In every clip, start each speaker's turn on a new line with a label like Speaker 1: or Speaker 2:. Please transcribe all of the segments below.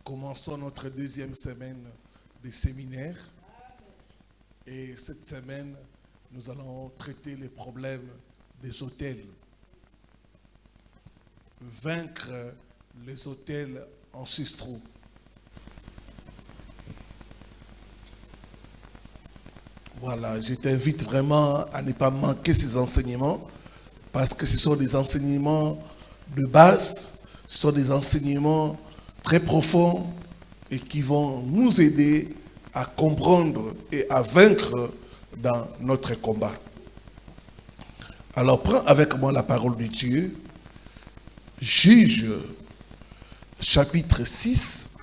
Speaker 1: Commençons notre deuxième semaine de séminaire. Et cette semaine, nous allons traiter les problèmes des autels. Vaincre les autels ancestraux. Voilà, je t'invite vraiment à ne pas manquer ces enseignements parce que ce sont des enseignements de base, ce sont des enseignements très profonds et qui vont nous aider à comprendre et à vaincre dans notre combat. Alors prends avec moi la parole de Dieu. Juge chapitre 6,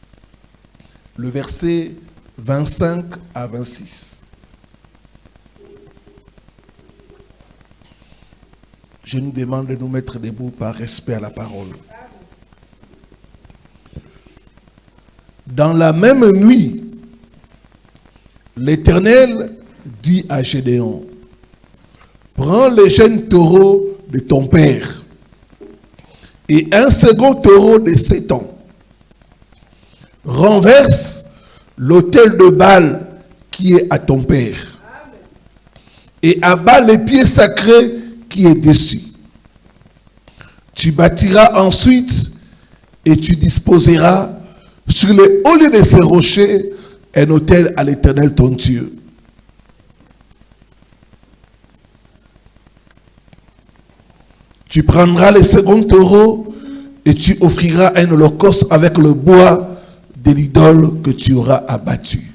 Speaker 1: le verset 25 à 26. Je nous demande de nous mettre debout par respect à la parole. Dans la même nuit, l'Éternel dit à Gédéon, prends les jeunes taureaux de ton père et un second taureau de 7 ans. Renverse l'autel de Baal qui est à ton père et abat les pieds sacrés qui est dessus. Tu bâtiras ensuite et tu disposeras sur les hauts lieux de ces rochers un autel à l'Éternel ton Dieu. Tu prendras les seconds taureaux et tu offriras un holocauste avec le bois de l'idole que tu auras abattu.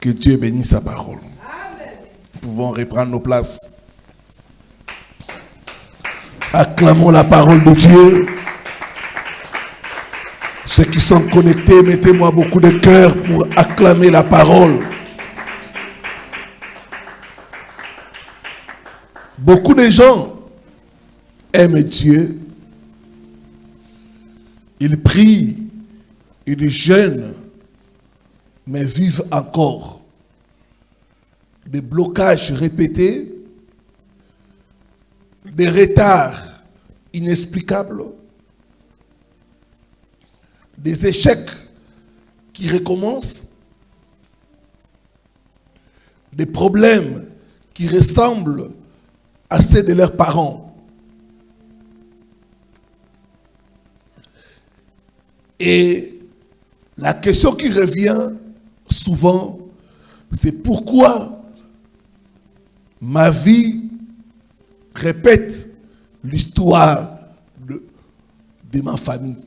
Speaker 1: Que Dieu bénisse sa parole. Amen. Nous pouvons reprendre nos places. Acclamons la parole de Dieu. Ceux qui sont connectés, mettez-moi beaucoup de cœur pour acclamer la parole. Beaucoup de gens aiment Dieu. Ils prient, ils jeûnent, mais vivent encore des blocages répétés, des retards inexplicables, des échecs qui recommencent, des problèmes qui ressemblent à ceux de leurs parents. Et la question qui revient souvent, c'est pourquoi ma vie répète l'histoire de ma famille.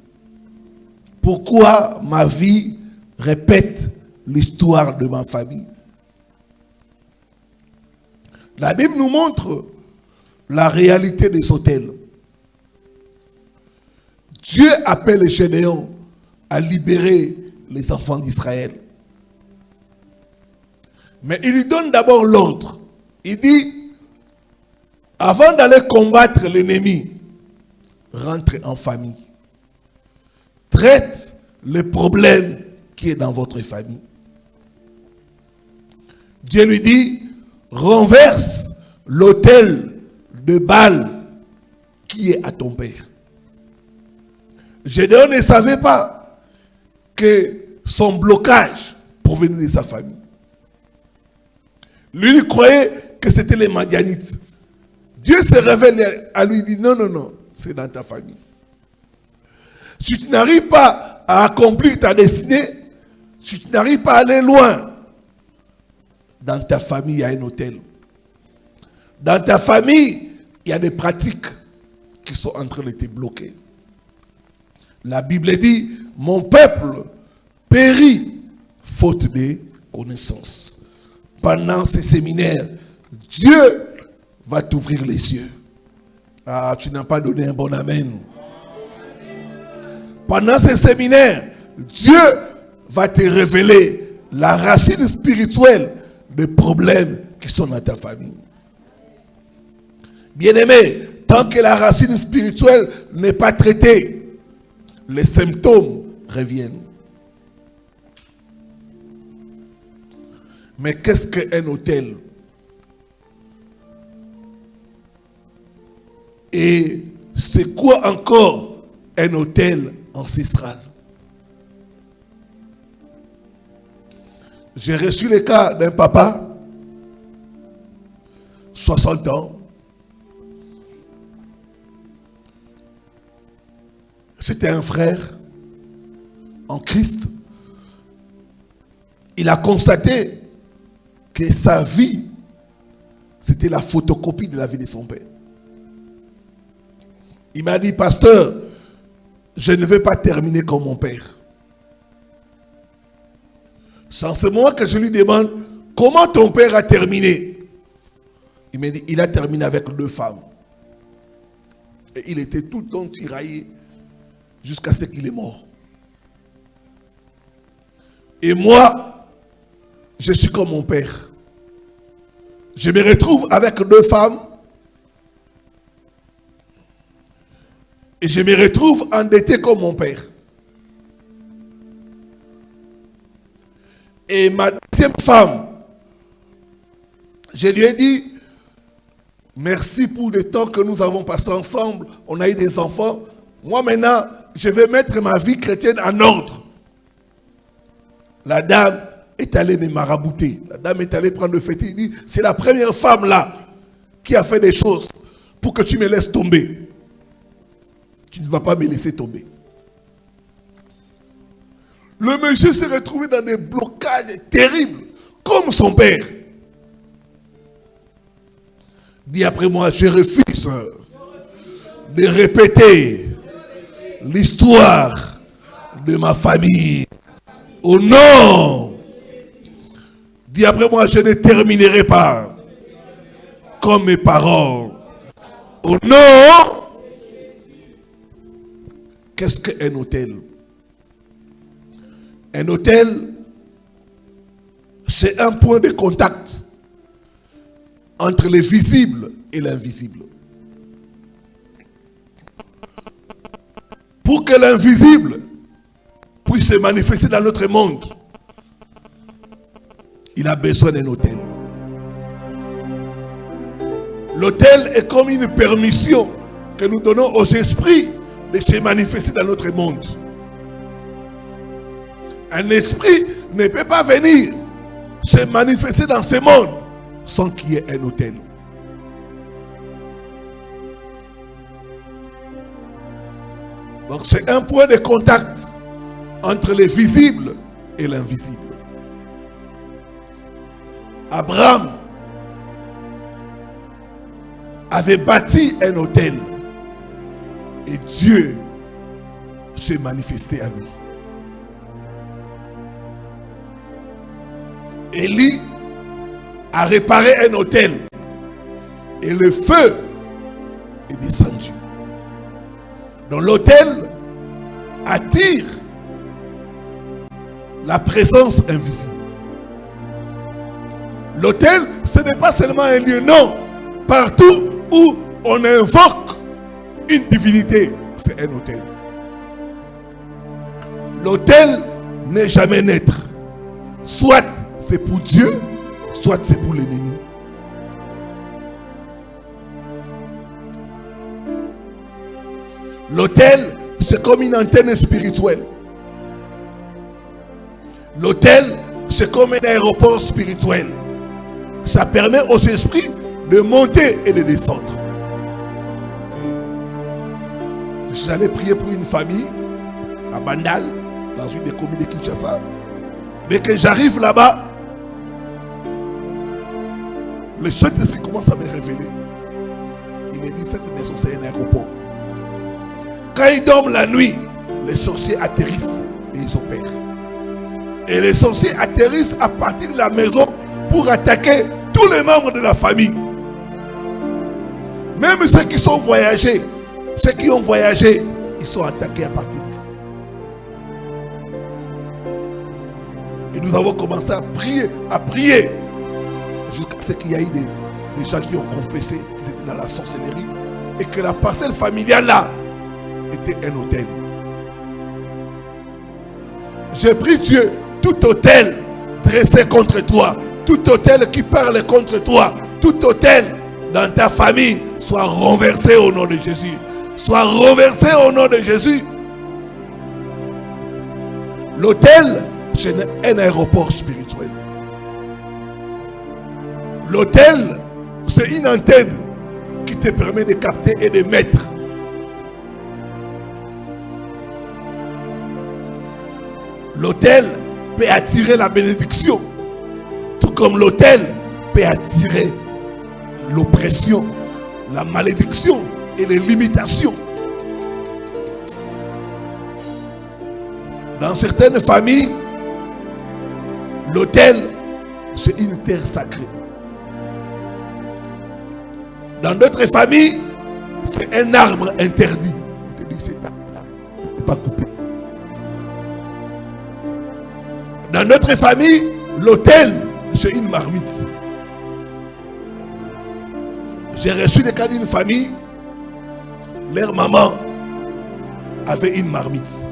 Speaker 1: Pourquoi ma vie répète l'histoire de ma famille? La Bible nous montre la réalité des autels. Dieu appelle Gédéon à libérer les enfants d'Israël. Mais il lui donne d'abord l'ordre. Il dit, avant d'aller combattre l'ennemi, rentre en famille. Traite le problème qui est dans votre famille. Dieu lui dit, renverse l'autel de Baal qui est à ton père. Gédéon ne savait pas que son blocage provenait de sa famille. Lui, il croyait que c'était les Madianites. Dieu se révèle à lui et dit, non, non, non, c'est dans ta famille. Si tu n'arrives pas à accomplir ta destinée, si tu n'arrives pas à aller loin, dans ta famille, il y a un autel. Dans ta famille, il y a des pratiques qui sont en train de te bloquer. La Bible dit, mon peuple périt faute de connaissance. Pendant ces séminaires, Dieu va t'ouvrir les yeux. Ah, tu n'as pas donné un bon amen. Pendant ces séminaires, Dieu va te révéler la racine spirituelle des problèmes qui sont dans ta famille. Bien-aimé, tant que la racine spirituelle n'est pas traitée, les symptômes reviennent. Mais qu'est-ce qu'un autel? Et c'est quoi encore un autel ancestral? J'ai reçu le cas d'un papa, 60 ans. C'était un frère en Christ. Il a constaté que sa vie, c'était la photocopie de la vie de son père. Il m'a dit, pasteur, je ne veux pas terminer comme mon père. C'est en ce moment que je lui demande, comment ton père a terminé? Il m'a dit, il a terminé avec 2 femmes. Et il était tout le temps tiraillé jusqu'à ce qu'il est mort. Et moi, je suis comme mon père. Je me retrouve avec 2 femmes. Et je me retrouve endetté comme mon père. Et ma deuxième femme, je lui ai dit, merci pour le temps que nous avons passé ensemble. On a eu des enfants. Moi maintenant, je vais mettre ma vie chrétienne en ordre. La dame est allée me marabouter. La dame est allée prendre le fêté. Il dit, c'est la première femme là qui a fait des choses pour que tu me laisses tomber. Tu ne vas pas me laisser tomber. Le monsieur s'est retrouvé dans des blocages terribles, comme son père. Dit après moi, je refuse de répéter l'histoire de ma famille. Au nom. Dit après moi, je ne terminerai pas comme mes parents. Au nom. Qu'est-ce qu'un hôtel? Un hôtel, c'est un point de contact entre le visible et l'invisible. Pour que l'invisible puisse se manifester dans notre monde, il a besoin d'un hôtel. L'hôtel est comme une permission que nous donnons aux esprits de se manifester dans notre monde. Un esprit ne peut pas venir se manifester dans ce monde sans qu'il y ait un hôtel. Donc c'est un point de contact entre le visible et l'invisible. Abraham avait bâti un hôtel et Dieu s'est manifesté à lui. Élie a réparé un hôtel et le feu est descendu. Donc l'hôtel attire la présence invisible. L'hôtel, ce n'est pas seulement un lieu, non. Partout où on invoque une divinité, c'est un hôtel. L'hôtel n'est jamais neutre. Soit c'est pour Dieu, soit c'est pour l'ennemi. L'autel, c'est comme une antenne spirituelle. L'autel, c'est comme un aéroport spirituel. Ça permet aux esprits de monter et de descendre. Je suis allé prier pour une famille à Bandal, dans une des communes de Kinshasa. Mais que j'arrive là-bas, le Saint-Esprit commence à me révéler. Il me dit, cette maison c'est un aéroport. Quand ils dorment la nuit, les sorciers atterrissent et ils opèrent. Et les sorciers atterrissent à partir de la maison pour attaquer tous les membres de la famille. Même ceux qui sont voyagés, ceux qui ont voyagé, ils sont attaqués à partir d'ici. Et nous avons commencé à prier, jusqu'à ce qu'il y ait des gens qui ont confessé qu'ils étaient dans la sorcellerie et que la parcelle familiale là était un hôtel. J'ai pris Dieu, tout hôtel dressé contre toi, tout hôtel qui parle contre toi, tout hôtel dans ta famille, soit renversé au nom de Jésus. Soit renversé au nom de Jésus. L'hôtel, c'est un aéroport spirituel. L'autel, c'est une antenne qui te permet de capter et de mettre. L'autel peut attirer la bénédiction, tout comme l'autel peut attirer l'oppression, la malédiction et les limitations. Dans certaines familles, l'autel, c'est une terre sacrée. Dans d'autres familles, c'est un arbre interdit. On te dit, c'est pas coupé. Dans notre famille, l'autel, c'est une marmite. J'ai reçu des cas d'une famille, leur maman avait une marmite.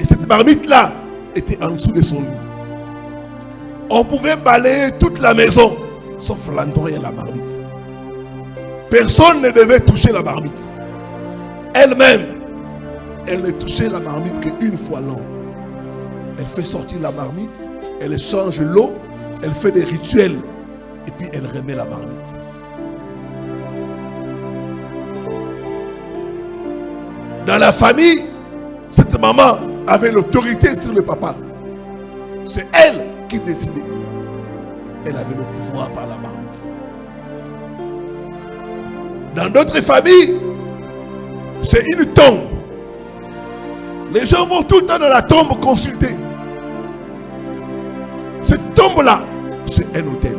Speaker 1: Et cette marmite-là était en dessous de son lit. On pouvait balayer toute la maison, sauf l'endroit et la marmite. Personne ne devait toucher la marmite. Elle-même, elle ne touchait la marmite qu'une fois l'an. Elle fait sortir la marmite, elle change l'eau, elle fait des rituels et puis elle remet la marmite. Dans la famille, cette maman avait l'autorité sur le papa. C'est elle qui décidait. Elle avait le pouvoir par la marmite. Dans d'autres familles, c'est une tombe. Les gens vont tout le temps dans la tombe consulter. Cette tombe-là, c'est un autel.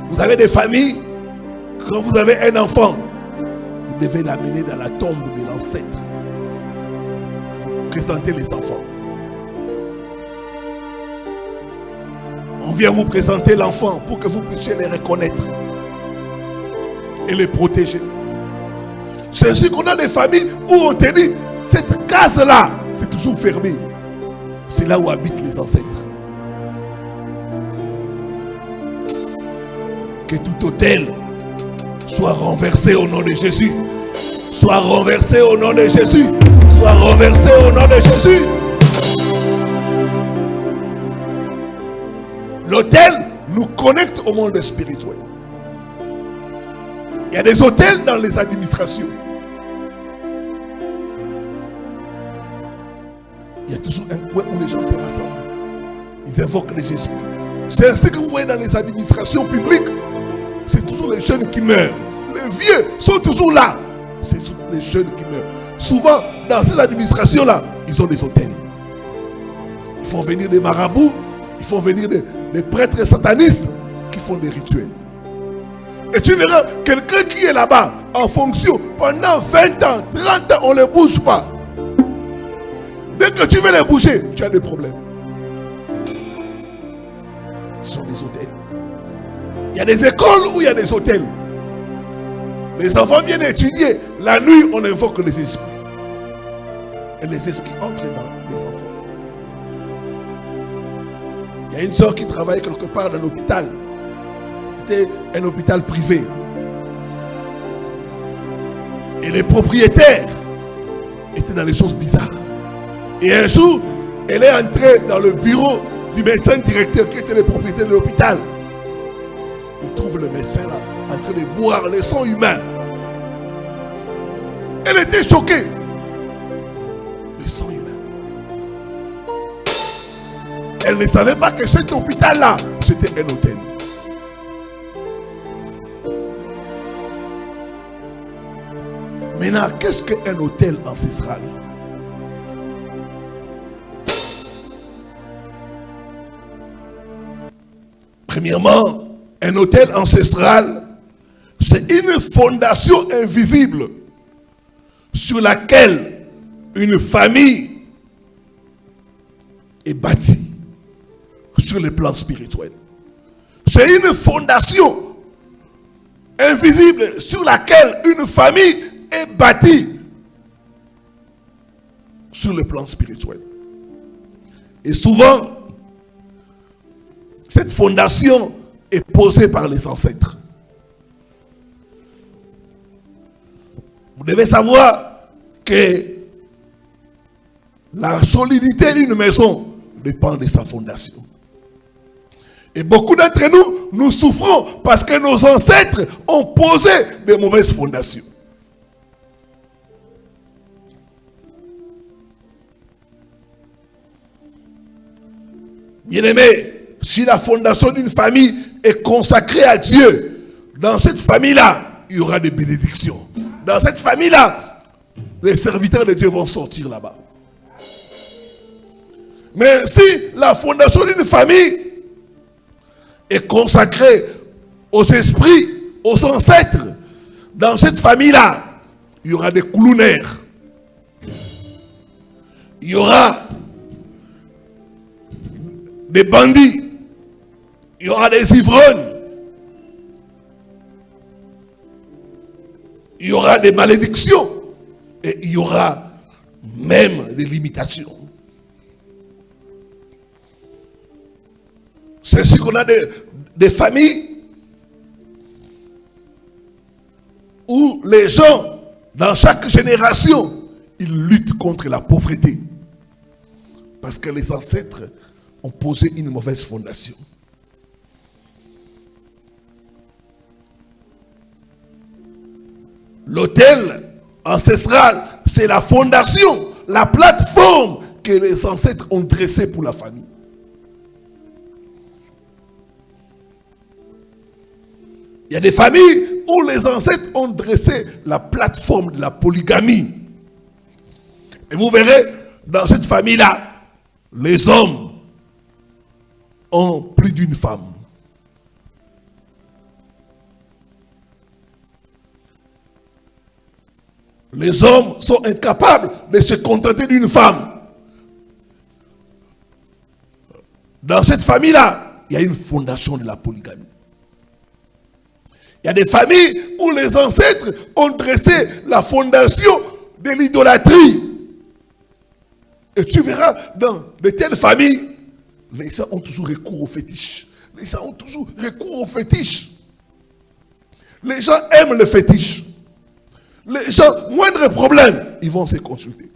Speaker 1: Vous avez des familles, quand vous avez un enfant, vous devez l'amener dans la tombe de l'ancêtre. Vous présentez les enfants. On vient vous présenter l'enfant pour que vous puissiez les reconnaître et les protéger. C'est ainsi qu'on a des familles où on te dit, cette case-là, c'est toujours fermé. C'est là où habitent les ancêtres. Que tout autel soit renversé au nom de Jésus. Soit renversé au nom de Jésus. Soit renversé au nom de Jésus. L'autel nous connecte au monde spirituel. Il y a des autels dans les administrations. Il y a toujours un coin où les gens se rassemblent. Ils invoquent les esprits. C'est ce que vous voyez dans les administrations publiques. C'est toujours les jeunes qui meurent. Les vieux sont toujours là. C'est les jeunes qui meurent. Souvent, dans ces administrations-là, ils ont des autels. Ils font venir des marabouts. Ils font venir des prêtres satanistes qui font des rituels. Et tu verras quelqu'un qui est là-bas en fonction pendant 20 ans, 30 ans, on ne les bouge pas. Dès que tu veux les bouger, tu as des problèmes. Ce sont des hôtels. Il y a des écoles où il y a des hôtels. Les enfants viennent étudier. La nuit, on invoque les esprits. Et les esprits entrent dans les enfants. Il y a une soeur qui travaille quelque part dans l'hôpital. C'était un hôpital privé. Et les propriétaires étaient dans les choses bizarres. Et un jour, elle est entrée dans le bureau du médecin directeur qui était le propriétaire de l'hôpital. Il trouve le médecin là, en train de boire le sang humain. Elle était choquée. Le sang humain. Elle ne savait pas que cet hôpital là, c'était un hôtel. Maintenant, qu'est-ce qu'un hôtel ancestral? Premièrement, un hôtel ancestral, c'est une fondation invisible sur laquelle une famille est bâtie sur le plan spirituel. C'est une fondation invisible sur laquelle une famille est bâtie sur le plan spirituel. Et souvent, cette fondation est posée par les ancêtres. Vous devez savoir que La solidité d'une maison dépend de sa fondation. Et beaucoup d'entre nous, nous souffrons parce que nos ancêtres ont posé de mauvaises fondations. Bien-aimé, si la fondation d'une famille est consacrée à Dieu, dans cette famille-là, il y aura des bénédictions. Dans cette famille-là, les serviteurs de Dieu vont sortir là-bas. Mais si la fondation d'une famille est consacrée aux esprits, aux ancêtres, dans cette famille-là, il y aura des clownaires. Il y aura des bandits. Il y aura des ivrognes. Il y aura des malédictions. Et il y aura même des limitations. C'est ainsi qu'on a des familles où les gens, dans chaque génération, ils luttent contre la pauvreté. Parce que les ancêtres ont posé une mauvaise fondation. L'autel ancestral, c'est la fondation, la plateforme que les ancêtres ont dressée pour la famille. Il y a des familles où les ancêtres ont dressé la plateforme de la polygamie. Et vous verrez, dans cette famille-là, les hommes ont plus d'une femme. Les hommes sont incapables de se contenter d'une femme. Dans cette famille-là, il y a une fondation de la polygamie. Il y a des familles où les ancêtres ont dressé la fondation de l'idolâtrie. Et tu verras, dans de telles familles, les gens ont toujours recours aux fétiches. Les gens ont toujours recours aux fétiches. Les gens aiment le fétiche. Les gens, moindre problème, ils vont se consulter.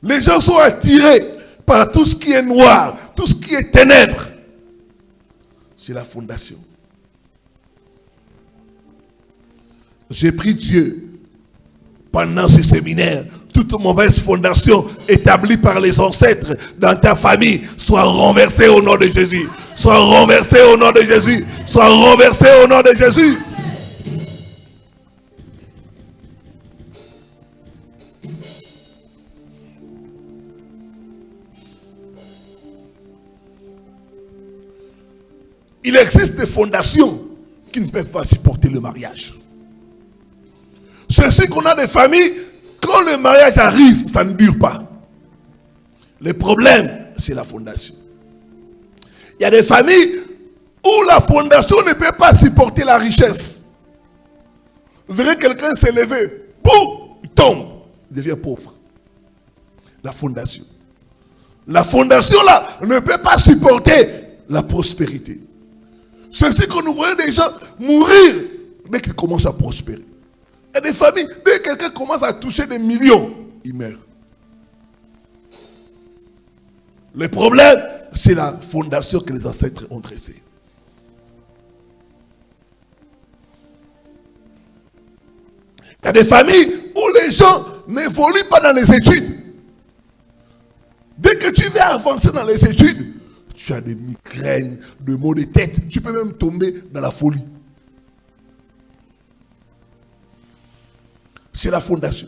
Speaker 1: Les gens sont attirés par tout ce qui est noir, tout ce qui est ténèbres. C'est la fondation. J'ai pris Dieu pendant ce séminaire. Toute mauvaise fondation établie par les ancêtres dans ta famille soit renversée au nom de Jésus. Soit renversée au nom de Jésus. Soit renversée au nom de Jésus. Il existe des fondations qui ne peuvent pas supporter le mariage. C'est ce qu'on a des familles, quand le mariage arrive, ça ne dure pas. Le problème, c'est la fondation. Il y a des familles où la fondation ne peut pas supporter la richesse. Vous verrez quelqu'un s'est levé, boum, il tombe, il devient pauvre. La fondation. La fondation là ne peut pas supporter la prospérité. C'est ce que nous voyons des gens mourir dès qu'ils commencent à prospérer. Il y a des familles, dès que quelqu'un commence à toucher des millions, il meurt. Le problème, c'est la fondation que les ancêtres ont dressée. Il y a des familles où les gens n'évoluent pas dans les études. Dès que tu veux avancer dans les études, tu as des migraines, des maux de tête. Tu peux même tomber dans la folie. C'est la fondation.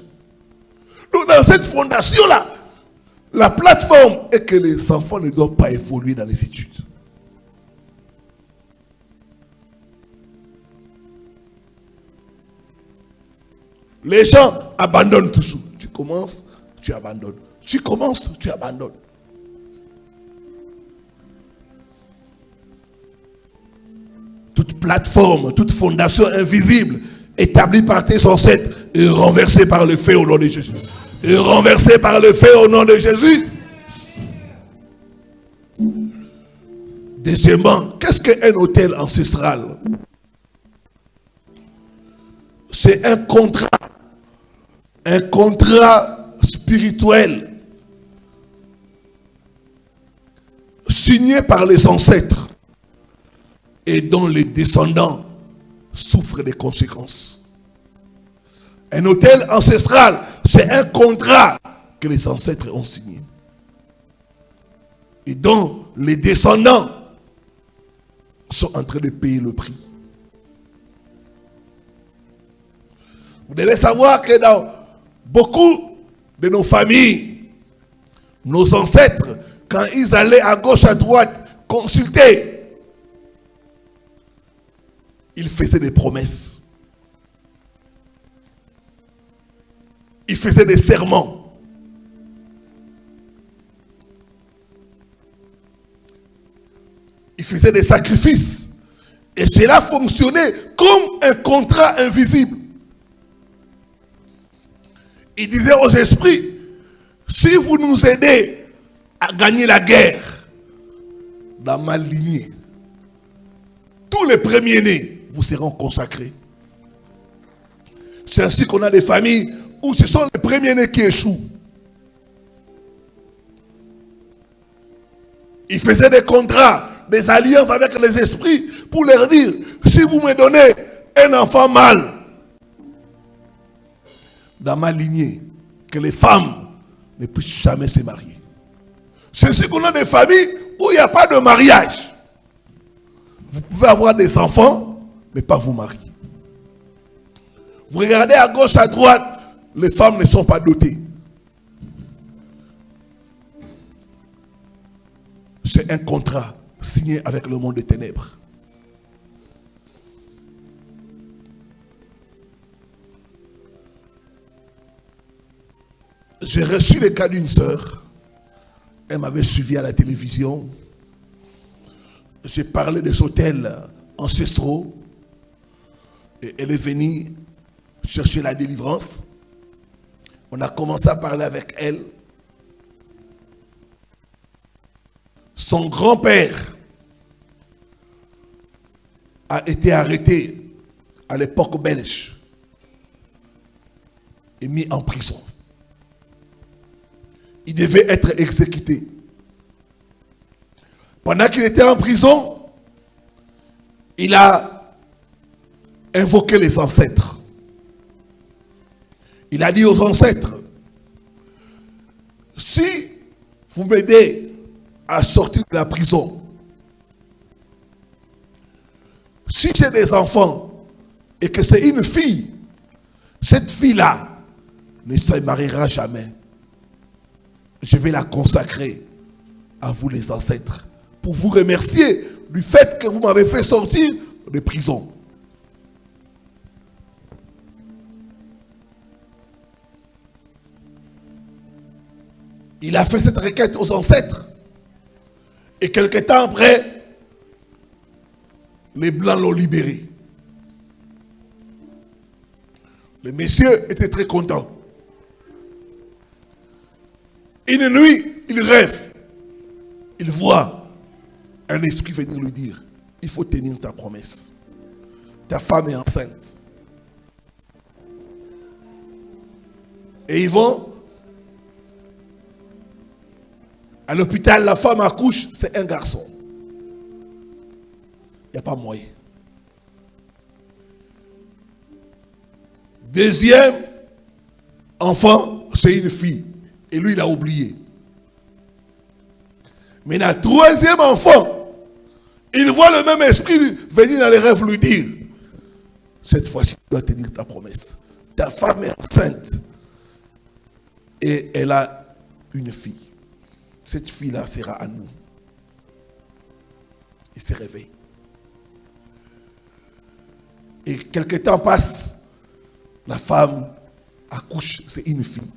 Speaker 1: Donc dans cette fondation-là, la plateforme est que les enfants ne doivent pas évoluer dans les études. Les gens abandonnent toujours. Tu commences, tu abandonnes. Tu commences, tu abandonnes. Toute plateforme, toute fondation invisible établie par tes ancêtres est renversée par le feu au nom de Jésus. Est renversée par le feu au nom de Jésus. Deuxièmement, qu'est-ce qu'un autel ancestral? C'est un contrat un contrat spirituel signé par les ancêtres et dont les descendants souffrent des conséquences. Un autel ancestral, c'est un contrat que les ancêtres ont signé et dont les descendants sont en train de payer le prix. Vous devez savoir que dans beaucoup de nos familles, nos ancêtres, quand ils allaient à gauche, à droite, consulter, ils faisaient des promesses. Ils faisaient des serments. Ils faisaient des sacrifices. Et cela fonctionnait comme un contrat invisible. Ils disaient aux esprits, si vous nous aidez à gagner la guerre dans ma lignée, tous les premiers-nés vous seront consacrés. C'est ainsi qu'on a des familles où ce sont les premiers-nés qui échouent. Ils faisaient des contrats, des alliances avec les esprits pour leur dire, si vous me donnez un enfant mâle dans ma lignée, que les femmes ne puissent jamais se marier. C'est ainsi qu'on a des familles où il n'y a pas de mariage. Vous pouvez avoir des enfants, mais pas vous marier. Vous regardez à gauche, à droite, les femmes ne sont pas dotées. C'est un contrat signé avec le monde des ténèbres. J'ai reçu le cas d'une sœur. Elle m'avait suivi à la télévision. J'ai parlé des hôtels ancestraux. Et elle est venue chercher la délivrance. On a commencé à parler avec elle. Son grand-père a été arrêté à l'époque belge et mis en prison. Il devait être exécuté. Pendant qu'il était en prison, il a invoqué les ancêtres. Il a dit aux ancêtres, si vous m'aidez à sortir de la prison, si j'ai des enfants et que c'est une fille, cette fille-là ne se mariera jamais. Je vais la consacrer à vous les ancêtres pour vous remercier du fait que vous m'avez fait sortir de prison. Il a fait cette requête aux ancêtres. Et quelque temps après, les Blancs l'ont libéré. Le monsieur était très content. Une nuit, il rêve. Il voit un esprit venir lui dire, il faut tenir ta promesse. Ta femme est enceinte. Et ils vont à l'hôpital, la femme accouche, c'est un garçon. Il n'y a pas moyen. Deuxième enfant, c'est une fille. Et lui, il a oublié. Maintenant, troisième enfant, il voit le même esprit venir dans les rêves lui dire, cette fois-ci, tu dois tenir ta promesse. Ta femme est enceinte. Et elle a une fille. Cette fille-là sera à nous. Il se réveille. Et quelque temps passe, la femme accouche, c'est une fille.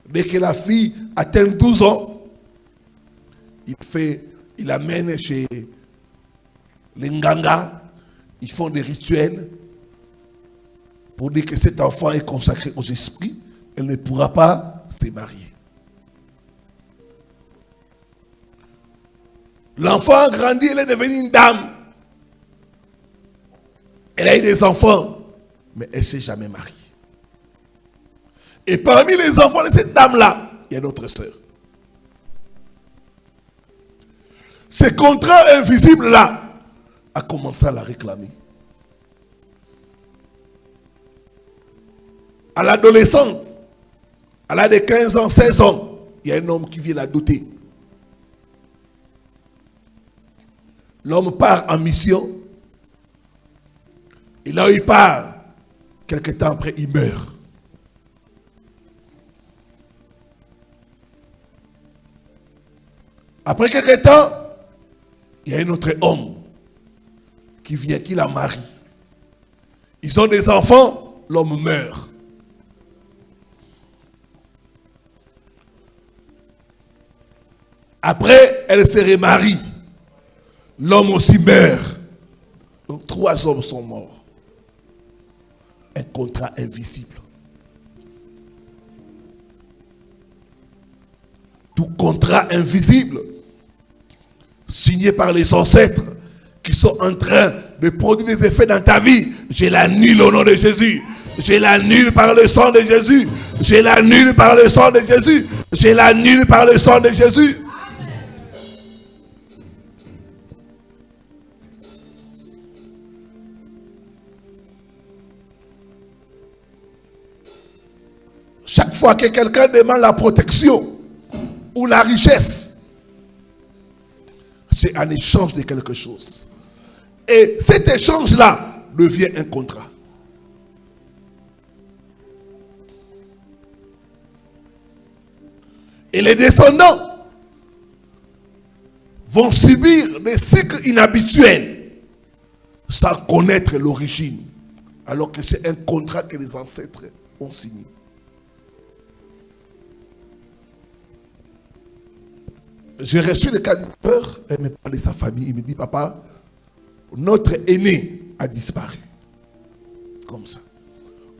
Speaker 1: Dès que la fille atteint 12 ans, il l'amène chez les Nganga, ils font des rituels pour dire que cet enfant est consacré aux esprits, elle ne pourra pas se marier. L'enfant a grandi, elle est devenue une dame. Elle a eu des enfants, mais elle ne s'est jamais mariée. Et parmi les enfants de cette dame-là, il y a notre sœur. Ce contrat invisible-là a commencé à la réclamer. À l'adolescente, à l'âge de 15 ans, 16 ans, il y a un homme qui vient la doter. L'homme part en mission. Et là où il part, quelque temps après, il meurt. Après quelque temps, il y a un autre homme qui vient, qui la marie. Ils ont des enfants, l'homme meurt. Après, elle se remarie. L'homme aussi meurt. Donc 3 hommes sont morts. Un contrat invisible. Tout contrat invisible signé par les ancêtres qui sont en train de produire des effets dans ta vie, je l'annule au nom de Jésus. Je l'annule par le sang de Jésus. Je l'annule par le sang de Jésus. Je l'annule par le sang de Jésus. Chaque fois que quelqu'un demande la protection ou la richesse, c'est en échange de quelque chose. Et cet échange-là devient un contrat. Et les descendants vont subir des cycles inhabituels sans connaître l'origine, alors que c'est un contrat que les ancêtres ont signé. J'ai reçu le cas d'une peur, elle me parle de sa famille, il me dit, papa, notre aîné a disparu. Comme ça.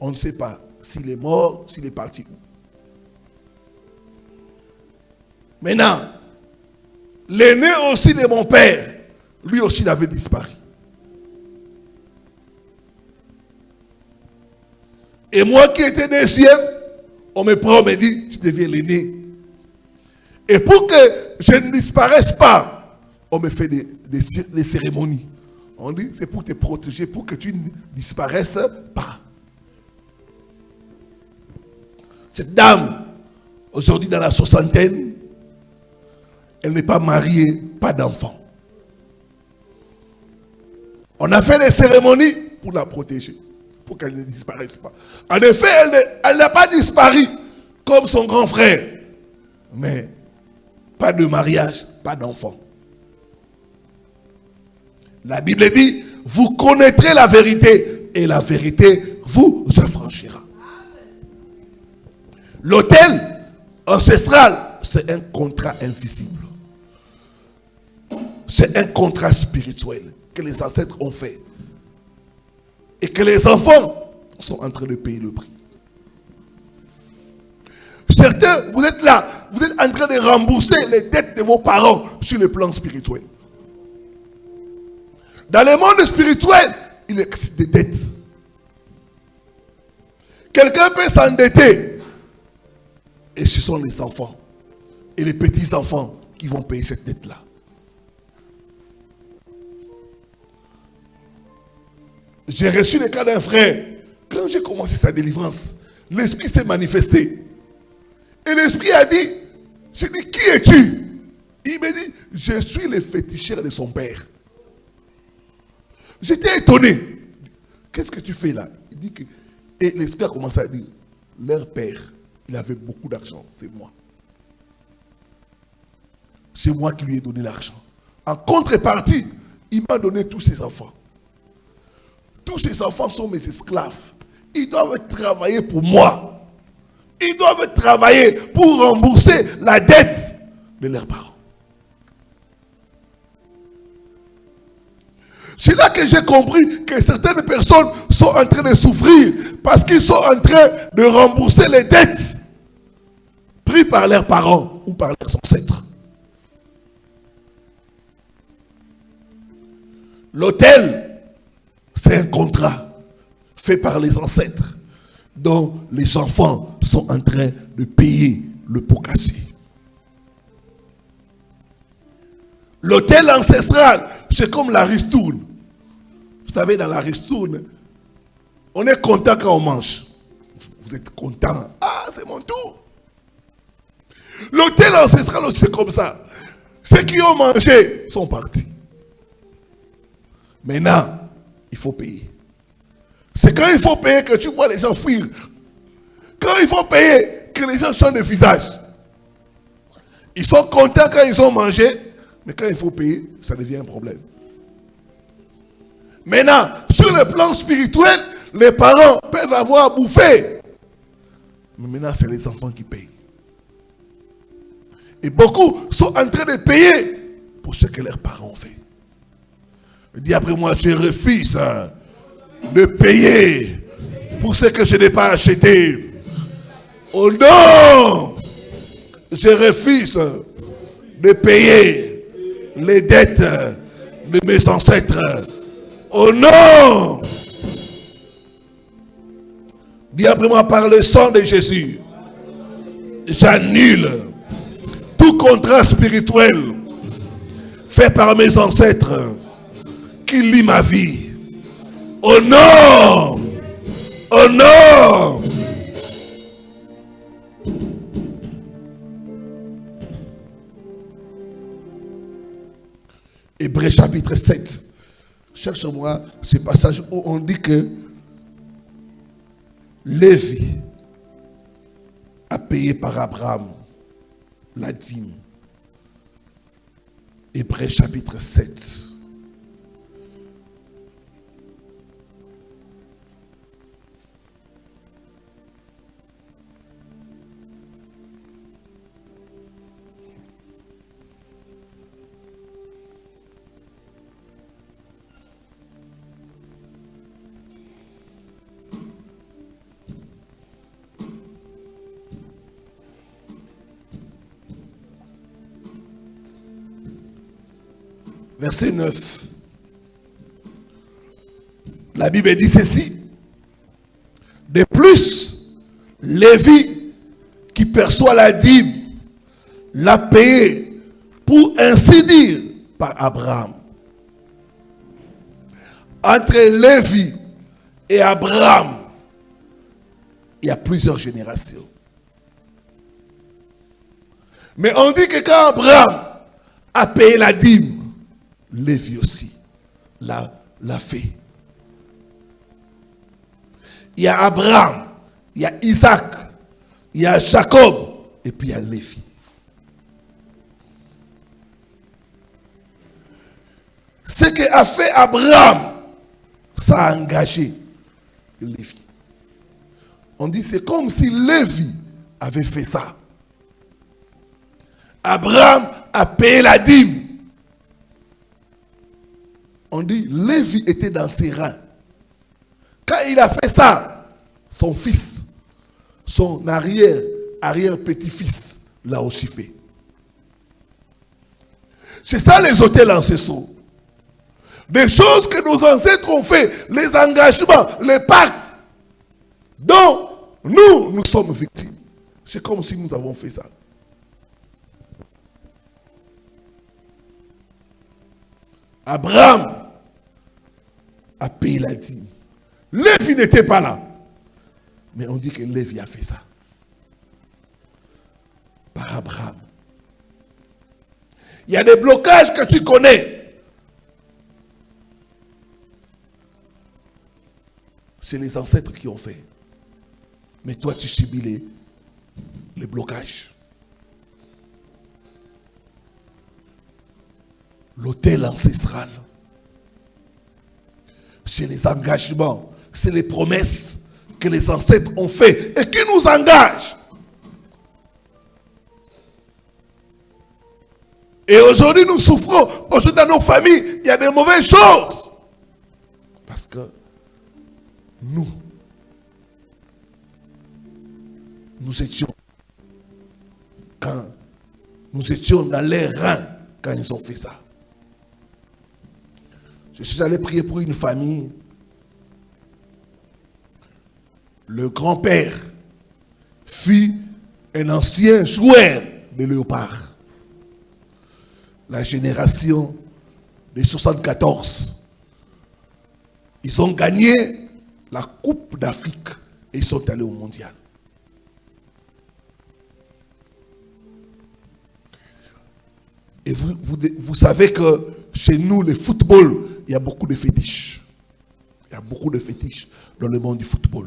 Speaker 1: On ne sait pas s'il est mort, s'il est parti où. Maintenant, l'aîné aussi de mon père, lui aussi il avait disparu. Et moi qui étais deuxième, on me prend, on me dit, tu deviens l'aîné. Et pour que je ne disparaisse pas, on me fait des cérémonies. On dit, c'est pour te protéger, pour que tu ne disparaisses pas. Cette dame, aujourd'hui dans la soixantaine, elle n'est pas mariée, pas d'enfant. On a fait des cérémonies pour la protéger, pour qu'elle ne disparaisse pas. En effet, elle n'a pas disparu comme son grand frère. Mais pas de mariage, pas d'enfant. La Bible dit, vous connaîtrez la vérité et la vérité vous affranchira. L'autel ancestral, c'est un contrat invisible. C'est un contrat spirituel que les ancêtres ont fait. Et que les enfants sont en train de payer le prix. Certains, vous êtes là, vous êtes en train de rembourser les dettes de vos parents sur le plan spirituel. Dans le monde spirituel, il existe des dettes. Quelqu'un peut s'endetter. Et ce sont les enfants et les petits-enfants qui vont payer cette dette-là. J'ai reçu le cas d'un frère. Quand j'ai commencé sa délivrance, l'esprit s'est manifesté. Et l'esprit a dit, j'ai dit, qui es-tu? Il me dit, je suis le féticheur de son père. J'étais étonné. Qu'est-ce que tu fais là? Il dit que... Et l'esprit a commencé à dire, leur père, il avait beaucoup d'argent, c'est moi. C'est moi qui lui ai donné l'argent. En contrepartie, il m'a donné tous ses enfants. Tous ces enfants sont mes esclaves. Ils doivent travailler pour moi. Ils doivent travailler pour rembourser la dette de leurs parents. C'est là que j'ai compris que certaines personnes sont en train de souffrir parce qu'ils sont en train de rembourser les dettes prises par leurs parents ou par leurs ancêtres. L'autel, c'est un contrat fait par les ancêtres dont les enfants sont en train de payer le pot cassé. L'autel ancestral, c'est comme la ristourne. Vous savez, dans la ristourne, on est content quand on mange. Vous êtes content. Ah, c'est mon tour. L'autel ancestral aussi, c'est comme ça. Ceux qui ont mangé sont partis. Maintenant, il faut payer. C'est quand il faut payer que tu vois les gens fuir. Quand il faut payer que les gens changent de visage. Ils sont contents quand ils ont mangé, mais quand il faut payer, ça devient un problème. Maintenant, sur le plan spirituel, les parents peuvent avoir bouffé. Mais maintenant, c'est les enfants qui payent. Et beaucoup sont en train de payer pour ce que leurs parents ont fait. Dis après moi, je refuse de payer pour ce que je n'ai pas acheté. Oh non! Je refuse de payer les dettes de mes ancêtres. Oh non! Dis après moi, par le sang de Jésus, j'annule tout contrat spirituel fait par mes ancêtres qui lie ma vie. Oh non! Oh non! Hébreux chapitre 7. Cherche-moi ce passage où on dit que Lévi a payé par Abraham la dîme. Hébreux chapitre 7. Verset 9. La Bible dit ceci. De plus, Lévi, qui perçoit la dîme, l'a payé, pour ainsi dire, par Abraham. Entre Lévi et Abraham, il y a plusieurs générations. Mais on dit que quand Abraham a payé la dîme, Lévi aussi l'a fait. Il y a Abraham, il y a Isaac, il y a Jacob, et puis il y a Lévi. Ce qu'a fait Abraham, ça a engagé Lévi. On dit c'est comme si Lévi avait fait ça. Abraham a payé la dîme. On dit, Lévi était dans ses reins. Quand il a fait ça, son fils, son arrière-petit-fils, l'a aussi fait. C'est ça les autels ancestraux. Des choses que nos ancêtres ont fait, les engagements, les pactes, dont nous sommes victimes. C'est comme si nous avons fait ça. Abraham a payé la dîme. Lévi n'était pas là. Mais on dit que Lévi a fait ça. Par Abraham. Il y a des blocages que tu connais. C'est les ancêtres qui ont fait. Mais toi, tu subis les blocages. L'autel ancestral. C'est les engagements, c'est les promesses que les ancêtres ont fait et qui nous engagent. Et aujourd'hui, nous souffrons. Aujourd'hui, dans nos familles, il y a des mauvaises choses. Parce que nous étions dans les reins quand ils ont fait ça. Je suis allé prier pour une famille. Le grand-père fut un ancien joueur de léopard. La génération des 74, ils ont gagné la Coupe d'Afrique et ils sont allés au mondial. Et vous savez que chez nous, le football, il y a beaucoup de fétiches. Il y a beaucoup de fétiches dans le monde du football.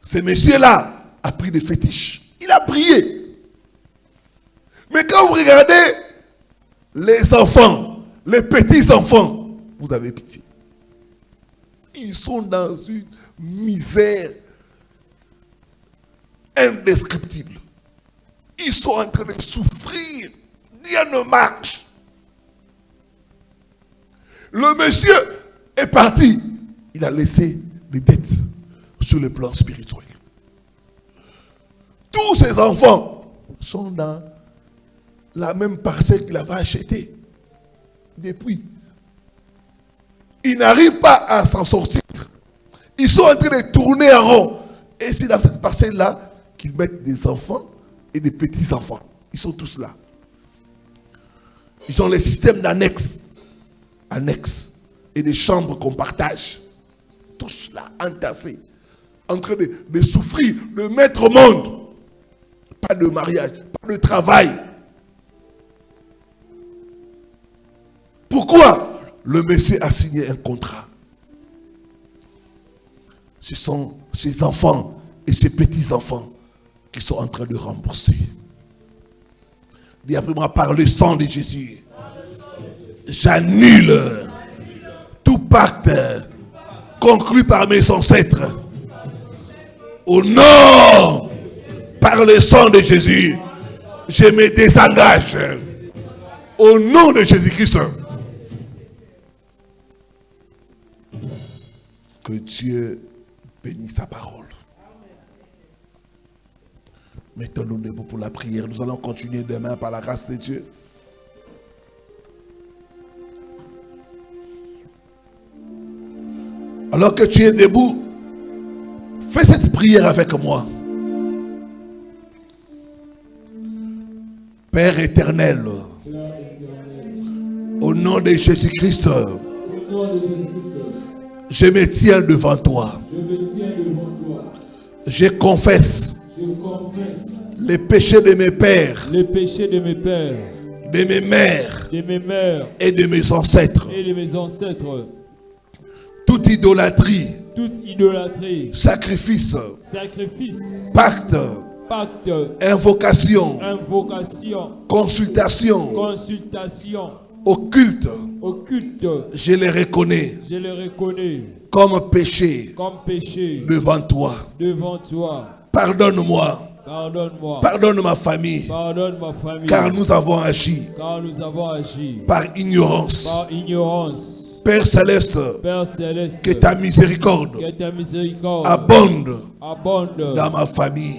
Speaker 1: Ce monsieur-là a pris des fétiches. Il a prié. Mais quand vous regardez les enfants, les petits-enfants, vous avez pitié. Ils sont dans une misère indescriptible. Ils sont en train de souffrir. Rien ne marche. Le monsieur est parti. Il a laissé des dettes sur le plan spirituel. Tous ses enfants sont dans la même parcelle qu'il avait achetée. Depuis. Ils n'arrivent pas à s'en sortir. Ils sont en train de tourner en rond. Et c'est dans cette parcelle-là qu'ils mettent des enfants et des petits-enfants. Ils sont tous là. Ils ont les systèmes d'annexes. Et des chambres qu'on partage. Tous là, entassés. En train de souffrir, de mettre au monde. Pas de mariage, pas de travail. Pourquoi? Le monsieur a signé un contrat. Ce sont ses enfants et ses petits-enfants qui sont en train de rembourser. Dis après moi, par le sang de Jésus, j'annule tout pacte conclu par mes ancêtres. Au nom, par le sang de Jésus, je me désengage. Au nom de Jésus-Christ. Que Dieu bénisse sa parole. Mettons-nous debout pour la prière. Nous allons continuer demain par la grâce de Dieu. Alors que tu es debout, fais cette prière avec moi. Père éternel, au nom de Jésus-Christ, je me tiens devant toi. Je confesse les péchés de mes pères,
Speaker 2: les péchés de mes pères,
Speaker 1: de mes mères, et de mes ancêtres. Toute idolâtrie, sacrifice, pacte, invocation, consultation, occulte, je les reconnais comme péché devant toi. Pardonne-moi. Pardonne ma famille. Car nous avons agi par ignorance. Père céleste, que ta miséricorde abonde dans ma famille.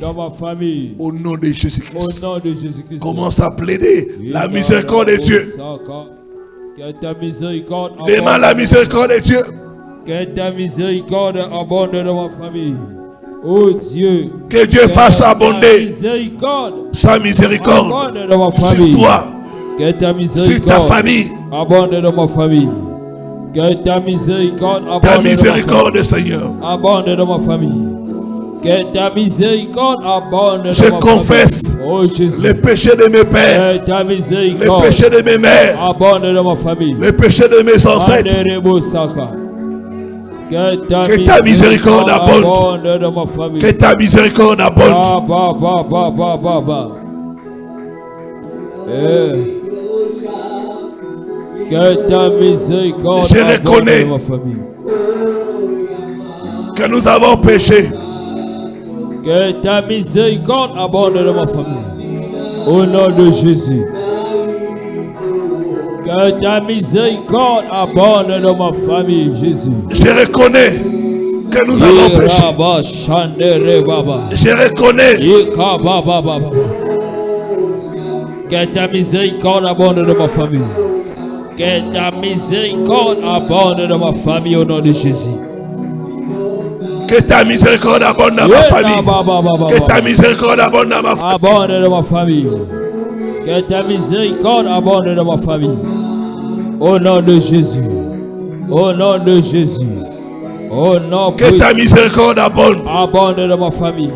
Speaker 1: Au nom de Jésus-Christ. Commence à plaider la miséricorde de Dieu. Demande la miséricorde de Dieu.
Speaker 2: Que ta miséricorde abonde dans ma famille. Oh Dieu.
Speaker 1: Que Dieu fasse abonder sa miséricorde sur toi, sur ta famille.
Speaker 2: Abonde dans ma famille. Que ta miséricorde
Speaker 1: abonde, Seigneur.
Speaker 2: Abonde dans ma famille. Que ta miséricorde abonde dans ma famille.
Speaker 1: Je confesse les péchés de mes pères, les péchés de mes mères,
Speaker 2: abonde dans ma famille.
Speaker 1: Les péchés de mes ancêtres. Que ta miséricorde abonde. Que ta miséricorde abonde.
Speaker 2: Que ta miséricorde
Speaker 1: je reconnais que nous avons péché.
Speaker 2: Que ta miséricorde abonde dans ma famille. Au nom de Jésus. Que ta miséricorde abonde dans ma famille, Jésus.
Speaker 1: Je reconnais que nous avons péché. Je reconnais
Speaker 2: que ta miséricorde abonde dans ma famille. Que ta miséricorde abonde dans ma famille au nom de Jésus.
Speaker 1: Que ta miséricorde abonde dans ma famille. Que ta miséricorde abonde dans ma famille.
Speaker 2: Abonde dans ma famille. Que ta miséricorde abonde dans ma famille. Au nom de Jésus. Au nom de Jésus. Au nom de Jésus.
Speaker 1: Que ta miséricorde abonde.
Speaker 2: Abonde dans ma famille.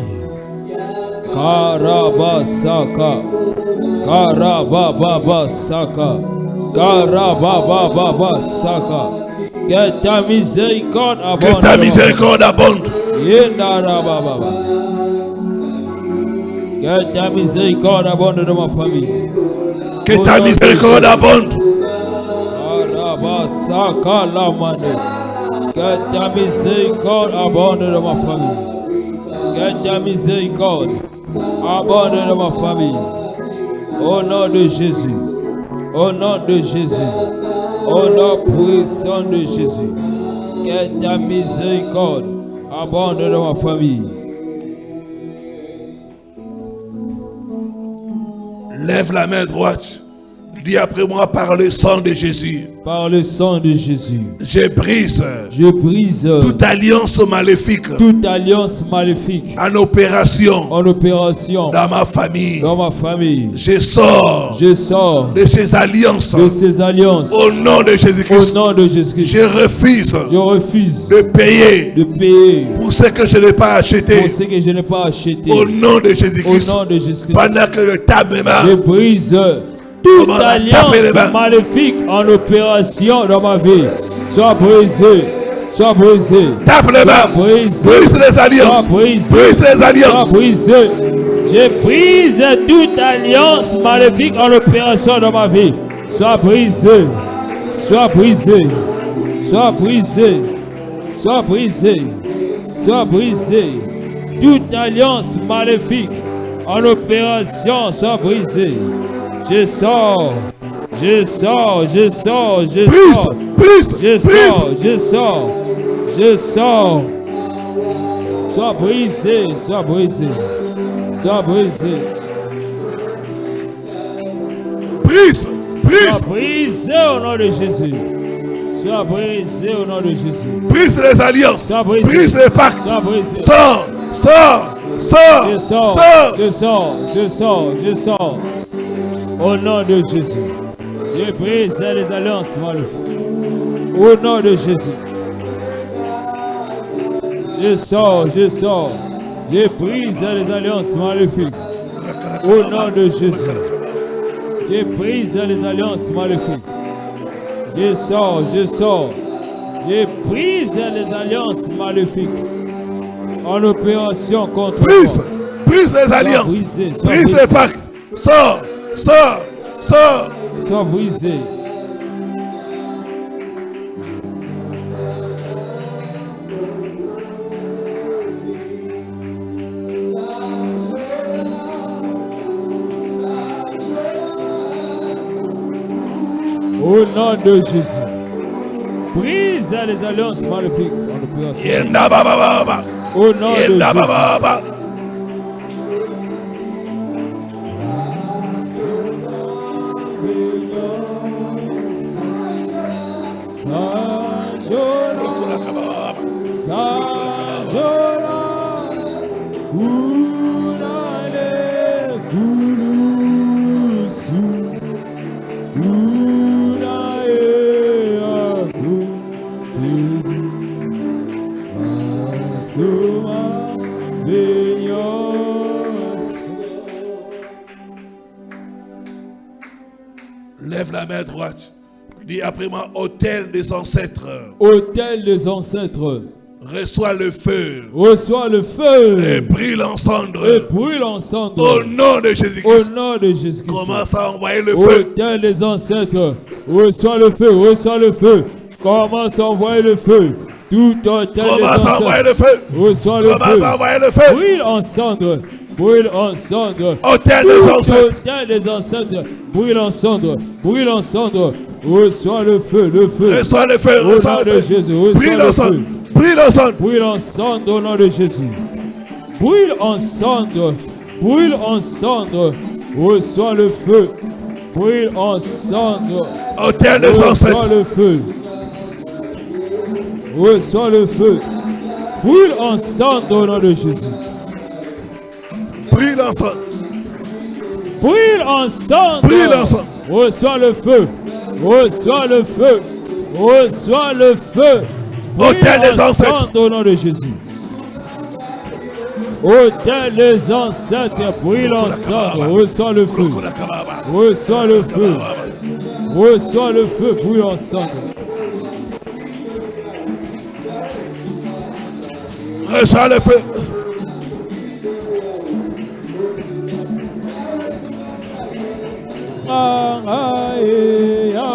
Speaker 2: Karabasaka. Karabababasaka. Karabababasaka. Que ta miséricorde abonde.
Speaker 1: Que ta miséricorde abonde.
Speaker 2: Que ta miséricorde abonde dans ma famille.
Speaker 1: Que ta miséricorde abonde.
Speaker 2: Karabasaka la mane. Que ta miséricorde abonde dans ma famille. Que ta miséricorde abonde dans ma famille. Au nom de Jésus. Au nom de Jésus. Au nom puissant de Jésus. Que ta miséricorde abonde dans ma famille.
Speaker 1: Lève la main droite. Dis après moi par le sang de Jésus.
Speaker 2: Par le sang de Jésus.
Speaker 1: Je brise
Speaker 2: toute
Speaker 1: alliance maléfique.
Speaker 2: Toute alliance maléfique.
Speaker 1: En opération. Dans ma famille.
Speaker 2: Dans ma famille.
Speaker 1: Je sors de ces alliances. Au nom de Jésus-Christ.
Speaker 2: Au nom de Jésus-Christ.
Speaker 1: Je refuse de payer pour ce que je n'ai pas acheté. Au nom de Jésus-Christ. Pendant que je tape mes mains.
Speaker 2: Je brise toute alliance maléfique en opération dans ma vie. Soit brisée. Soit brisée.
Speaker 1: Tape les mains. Brise les alliances. Brise les alliances.
Speaker 2: Soit brisée. Je brise toute alliance maléfique en opération dans ma vie. Soit brisée. Soit brisée. Soit brisée. Soit brisée. Soit brisée. Toute alliance maléfique en opération soit brisée. Je sors. Je sors. Je sors. Je sors. Je sors. Je sors. Je sors. Sois brisé. Sois brisé. Sois brisé.
Speaker 1: Brise.
Speaker 2: Sois brisé au nom de Jésus. Sois brisé au nom de Jésus.
Speaker 1: Brise les alliances. Brise les pactes.
Speaker 2: Sois brisé.
Speaker 1: Sors. Sors. Sors.
Speaker 2: Je sors.
Speaker 1: Sors.
Speaker 2: Je sors. Je sors. Je sors. Au nom de Jésus. Je brise les alliances maléfiques. Au nom de Jésus. Je sors. Je sors. Je brise les alliances maléfiques. Au nom de Jésus. Je brise les alliances maléfiques. Je sors. Je sors. Je brise les alliances maléfiques. En opération contre moi.
Speaker 1: Brise les alliances. Brise les pactes. Sors. Sors. Sors.
Speaker 2: Sois brisé. Au nom de Jésus. Brise les alliances maléfiques en opération. Au nom de Jésus.
Speaker 1: Lève la main droite. Dis après moi, autel des ancêtres.
Speaker 2: Autel des ancêtres.
Speaker 1: Reçois le feu.
Speaker 2: Reçois le feu.
Speaker 1: Et brûle en cendres.
Speaker 2: Et brûle en cendres.
Speaker 1: Au nom de Jésus-Christ.
Speaker 2: Au nom de Jésus-Christ.
Speaker 1: Commence à envoyer le feu.
Speaker 2: Autel des ancêtres. Reçois le feu. Reçois le feu. Commence à envoyer le feu. Tout autel des ancêtres.
Speaker 1: Commence à envoyer le feu.
Speaker 2: Reçois le feu.
Speaker 1: Commence à envoyer le feu.
Speaker 2: Brûle en cendres. Brûle en cendres.
Speaker 1: Autel des ancêtres.
Speaker 2: Autel des ancêtres. Brûle en cendres. Brûle en cendres. Reçois le feu. Le feu.
Speaker 1: Reçois le feu. Reçois le feu. Brûle en cendres. Brûle en cendres.
Speaker 2: Brûle en cendres au nom de Jésus. Brûle en cendres. Brûle en cendres. Reçois le feu. Brûle en cendres.
Speaker 1: Autel des ancêtres.
Speaker 2: Reçois le feu. Reçois le feu. Brûle ensemble au nom de Jésus.
Speaker 1: Brille ensemble.
Speaker 2: Brûle ensemble.
Speaker 1: Brille ensemble.
Speaker 2: Reçois le feu. Reçois le feu. Reçois le feu.
Speaker 1: Autel des ancêtres.
Speaker 2: Au nom de Jésus. Autel des ancêtres. Brûle ensemble. Reçois le feu. Reçois le feu. Reçois le feu. Brûle ensemble.
Speaker 1: Reçois le feu.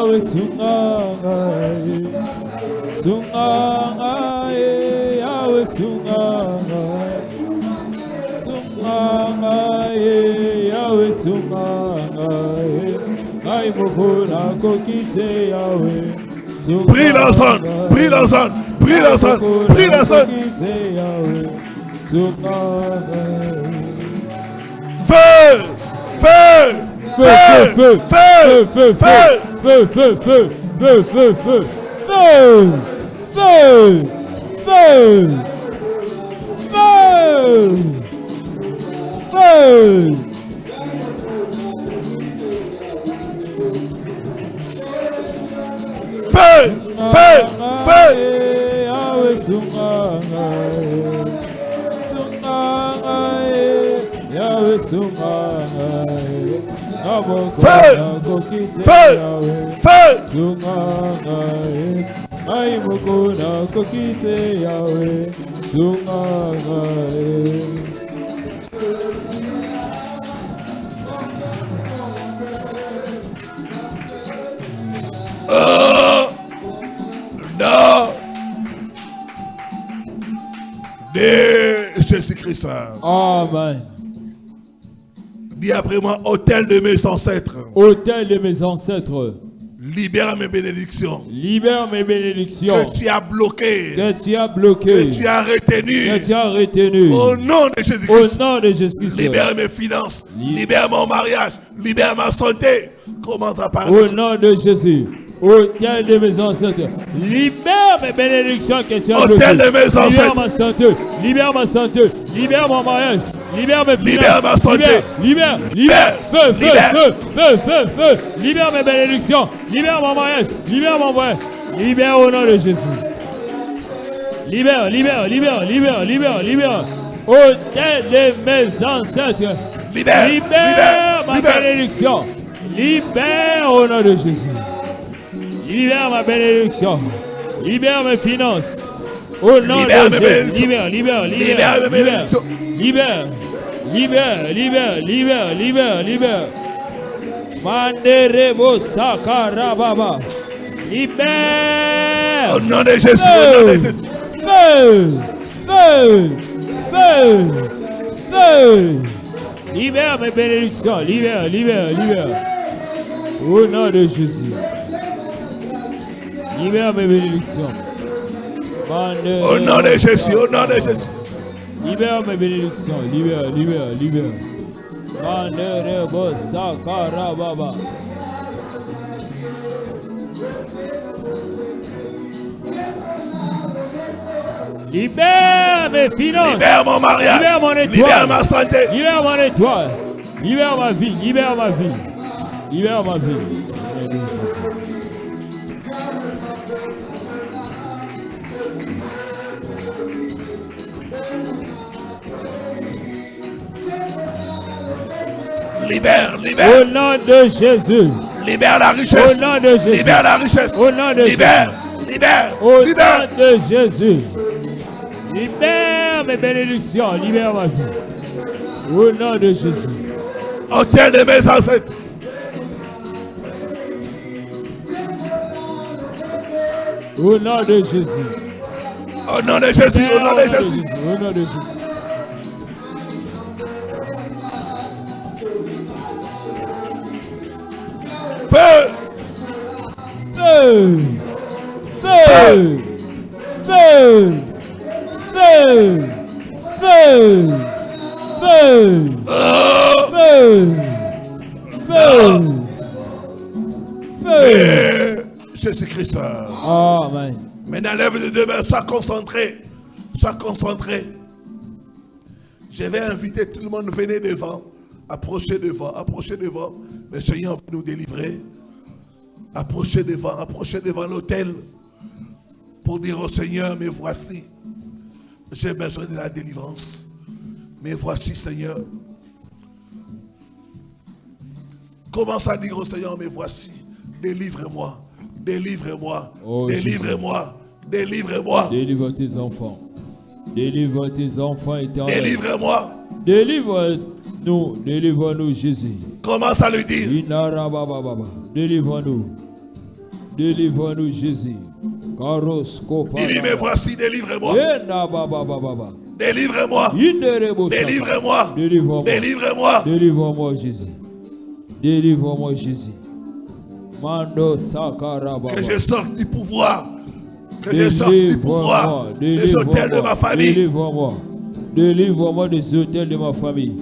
Speaker 2: Yahweh Sungangaye, Sungangaye, Yahweh Sungangaye, Sungangaye, Yahweh Sungangaye, Ngai mokona kokite Yahweh.
Speaker 1: Brille ensemble, brille ensemble, brille ensemble, brille ensemble. Feu, feu.
Speaker 2: Feu, feu, feu, feu, feu, feu, feu, feu, feu, feu, feu, feu,
Speaker 1: De Jésus-Christ.
Speaker 2: Amen.
Speaker 1: Dis après moi, autel de mes ancêtres.
Speaker 2: Autel de mes ancêtres.
Speaker 1: Libère mes bénédictions.
Speaker 2: Libère mes bénédictions.
Speaker 1: Que tu as bloqué.
Speaker 2: Que tu as bloqué.
Speaker 1: Que tu as retenu.
Speaker 2: Que tu as retenu.
Speaker 1: Au nom de Jésus-Christ.
Speaker 2: Au nom de Jésus-Christ.
Speaker 1: Libère mes finances. Libère mon mariage. Libère ma santé. Commence à parler.
Speaker 2: Au nom de Jésus. Autel de mes ancêtres. Libère mes bénédictions que tu as bloquées.
Speaker 1: Autel de mes ancêtres.
Speaker 2: Libère ma santé. Libère ma santé. Libère mon mariage. Libère mes finances.
Speaker 1: Libère ma santé.
Speaker 2: Libère. Feu, feu, feu, feu, feu, feu. Libère mes bénédictions. Libère mon mariage. Libère mon voyage. Libère au nom de Jésus. Libère. Autel de mes ancêtres. Libère ma bénédiction. Libère au nom de Jésus. Libère ma bénédiction. Libère mes finances. Au nom de Jésus. Libère. Manderebo Sakarababa. Libère.
Speaker 1: Au nom de Jésus.
Speaker 2: Feu. Libère mes bénédictions. Libère. Au nom de Jésus. Libère mes bénédictions.
Speaker 1: Au nom de Jésus.
Speaker 2: Libère mes bénédictions. Libère. Manderebo Sakarababa. Libère mes finances.
Speaker 1: Libère mon mariage.
Speaker 2: Libère mon étoile.
Speaker 1: Libère ma santé.
Speaker 2: Libère mon étoile. Libère ma vie.
Speaker 1: Libère.
Speaker 2: Au nom de Jésus.
Speaker 1: Libère la richesse.
Speaker 2: Au nom de Jésus.
Speaker 1: Libère la richesse.
Speaker 2: Au nom de
Speaker 1: Libère.
Speaker 2: Au nom de Jésus. Libère mes bénédictions. Libère ma vie. Au nom de Jésus.
Speaker 1: Autel de mes ancêtres.
Speaker 2: Au nom de Jésus.
Speaker 1: Au nom de Jésus. Au nom de Jésus.
Speaker 2: Au nom de Jésus.
Speaker 1: Feu. Jésus-Christ.
Speaker 2: Amen.
Speaker 1: Maintenant, lève les deux mains, sois concentré Sois concentré. Je vais inviter tout le monde, venez devant. Approchez devant, approchez devant. Le Seigneur va nous délivrer. Approchez devant l'autel. Pour dire au Seigneur, mais voici. J'ai besoin de la délivrance. Mais voici, Seigneur. Commence à dire au Seigneur, mais voici. Délivre-moi. Délivrez-moi.
Speaker 2: Oh,
Speaker 1: délivrez-moi. Délivrez-moi.
Speaker 2: Délivre tes enfants. Délivre tes enfants éternels.
Speaker 1: Délivre-moi.
Speaker 2: Délivre-nous. Délivre-nous, Jésus.
Speaker 1: Commence à lui dire.
Speaker 2: Délivre-nous. Délivre-nous, Jésus.
Speaker 1: Il mais voici, délivrez-moi. Délivrez-moi. Délivrez-moi. Délivrez-moi.
Speaker 2: Délivre-moi, Jésus. Délivre-moi, Jésus. Mando Sakaraba.
Speaker 1: Que je sorte du pouvoir. Que je sorte du pouvoir des hôtels de ma famille.
Speaker 2: Délivre-moi. Délivre-moi des hôtels de ma famille.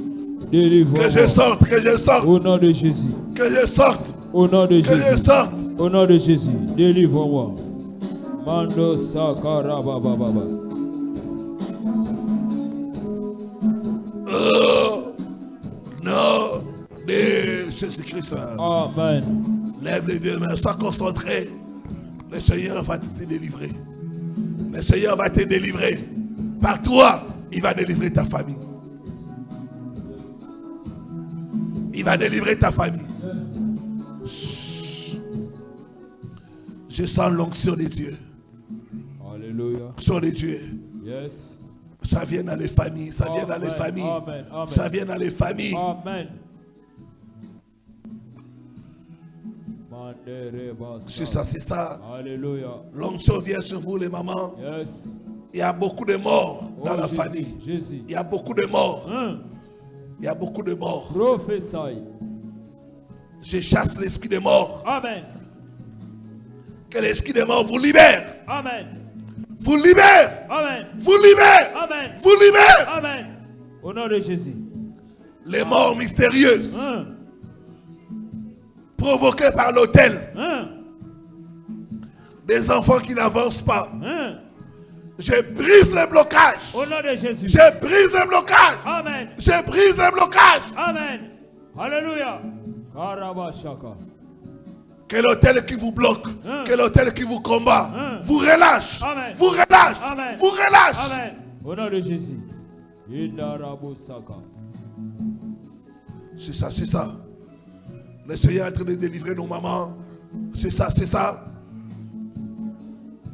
Speaker 2: Délivre-moi.
Speaker 1: Que je sorte.
Speaker 2: Au nom de Jésus.
Speaker 1: Que je sorte.
Speaker 2: Au nom de Jésus.
Speaker 1: Que je sorte.
Speaker 2: Au nom de Jésus. Délivre-moi. Mando Sakaraba Baba.
Speaker 1: Non. De Jésus-Christ.
Speaker 2: Amen.
Speaker 1: Lève les deux mains, sois concentré. Le Seigneur va te délivrer. Le Seigneur va te délivrer. Par toi, il va délivrer ta famille. Il va délivrer ta famille. Chut. Je sens l'onction de Dieu.
Speaker 2: Alléluia.
Speaker 1: L'onction de Dieu.
Speaker 2: Yes.
Speaker 1: Ça vient dans les familles. Ça vient dans les familles.
Speaker 2: Amen. Amen.
Speaker 1: Ça vient dans les familles.
Speaker 2: Amen.
Speaker 1: C'est ça, c'est ça.
Speaker 2: Alléluia.
Speaker 1: L'onction vient sur vous, les mamans.
Speaker 2: Yes.
Speaker 1: Il y a beaucoup de morts dans la
Speaker 2: Jésus,
Speaker 1: famille.
Speaker 2: Jésus.
Speaker 1: Il y a beaucoup de morts.
Speaker 2: Hein?
Speaker 1: Il y a beaucoup de morts.
Speaker 2: Prophétie.
Speaker 1: Je chasse l'esprit des morts.
Speaker 2: Amen.
Speaker 1: Que l'esprit des morts vous libère.
Speaker 2: Amen.
Speaker 1: Vous libère.
Speaker 2: Amen.
Speaker 1: Vous libère.
Speaker 2: Amen.
Speaker 1: Vous libère.
Speaker 2: Amen. Au nom de Jésus.
Speaker 1: Les morts mystérieuses.
Speaker 2: Hein?
Speaker 1: Provoquées par l'autel.
Speaker 2: Hein?
Speaker 1: Des enfants qui n'avancent pas.
Speaker 2: Hein?
Speaker 1: Je brise les blocages.
Speaker 2: Au nom de Jésus.
Speaker 1: Je brise les blocages.
Speaker 2: Amen.
Speaker 1: Je brise les blocages.
Speaker 2: Amen. Alléluia. Karabashaka.
Speaker 1: Que l'autel qui vous bloque,
Speaker 2: Hein?
Speaker 1: que l'autel qui vous combat,
Speaker 2: Hein?
Speaker 1: vous relâche.
Speaker 2: Amen.
Speaker 1: Vous relâche.
Speaker 2: Amen.
Speaker 1: Vous relâche.
Speaker 2: Amen. Au nom de Jésus. Indarabusaka.
Speaker 1: C'est ça, c'est ça. Le Seigneur est en train de délivrer nos mamans. C'est ça, c'est ça.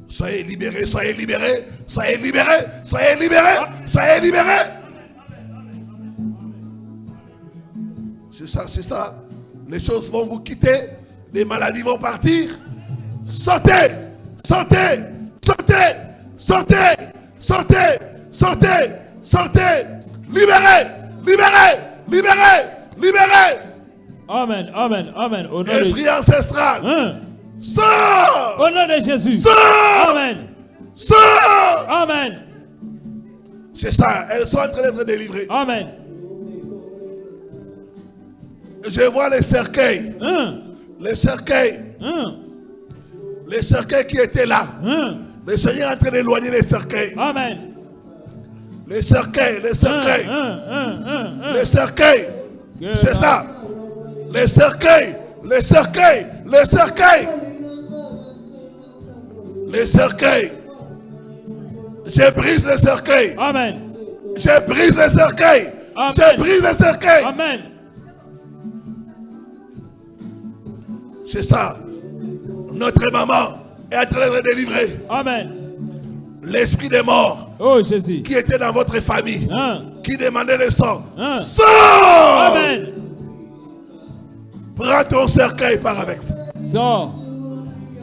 Speaker 1: Soyez libérés, soyez libérés, soyez libérés, soyez libérés, soyez libérés. C'est ça, c'est ça. Les choses vont vous quitter, les maladies vont partir. Sortez, sortez, sortez, sortez, sortez, sortez, sortez. Libérez, libérez, libérez, libérez.
Speaker 2: Amen. Amen. Amen. Au nom de
Speaker 1: Esprit ancestral,
Speaker 2: Hein?
Speaker 1: sors,
Speaker 2: Au nom de Jésus.
Speaker 1: sors,
Speaker 2: Amen.
Speaker 1: sors.
Speaker 2: Amen.
Speaker 1: C'est ça, elles sont en train d'être délivrées.
Speaker 2: Amen.
Speaker 1: Je vois les cercueils.
Speaker 2: Hein?
Speaker 1: Les cercueils.
Speaker 2: Hein?
Speaker 1: Les cercueils qui étaient là.
Speaker 2: Hein?
Speaker 1: Le Seigneur est en train d'éloigner les cercueils.
Speaker 2: Amen.
Speaker 1: Les cercueils, les cercueils.
Speaker 2: Hein?
Speaker 1: Les cercueils.
Speaker 2: Que
Speaker 1: C'est
Speaker 2: la-
Speaker 1: ça. Les cercueils. Les cercueils. Les cercueils. Les cercueils. Je brise les cercueils.
Speaker 2: Amen.
Speaker 1: Je brise les cercueils.
Speaker 2: Amen.
Speaker 1: Je brise les cercueils.
Speaker 2: Amen.
Speaker 1: C'est ça. Notre maman est en train de délivrer
Speaker 2: Amen.
Speaker 1: l'esprit des morts
Speaker 2: Oh Jésus.
Speaker 1: qui était dans votre famille,
Speaker 2: Hein?
Speaker 1: qui demandait le sang.
Speaker 2: Hein?
Speaker 1: Sors!
Speaker 2: Amen.
Speaker 1: Prends ton cercueil, pars avec ça.
Speaker 2: Sors.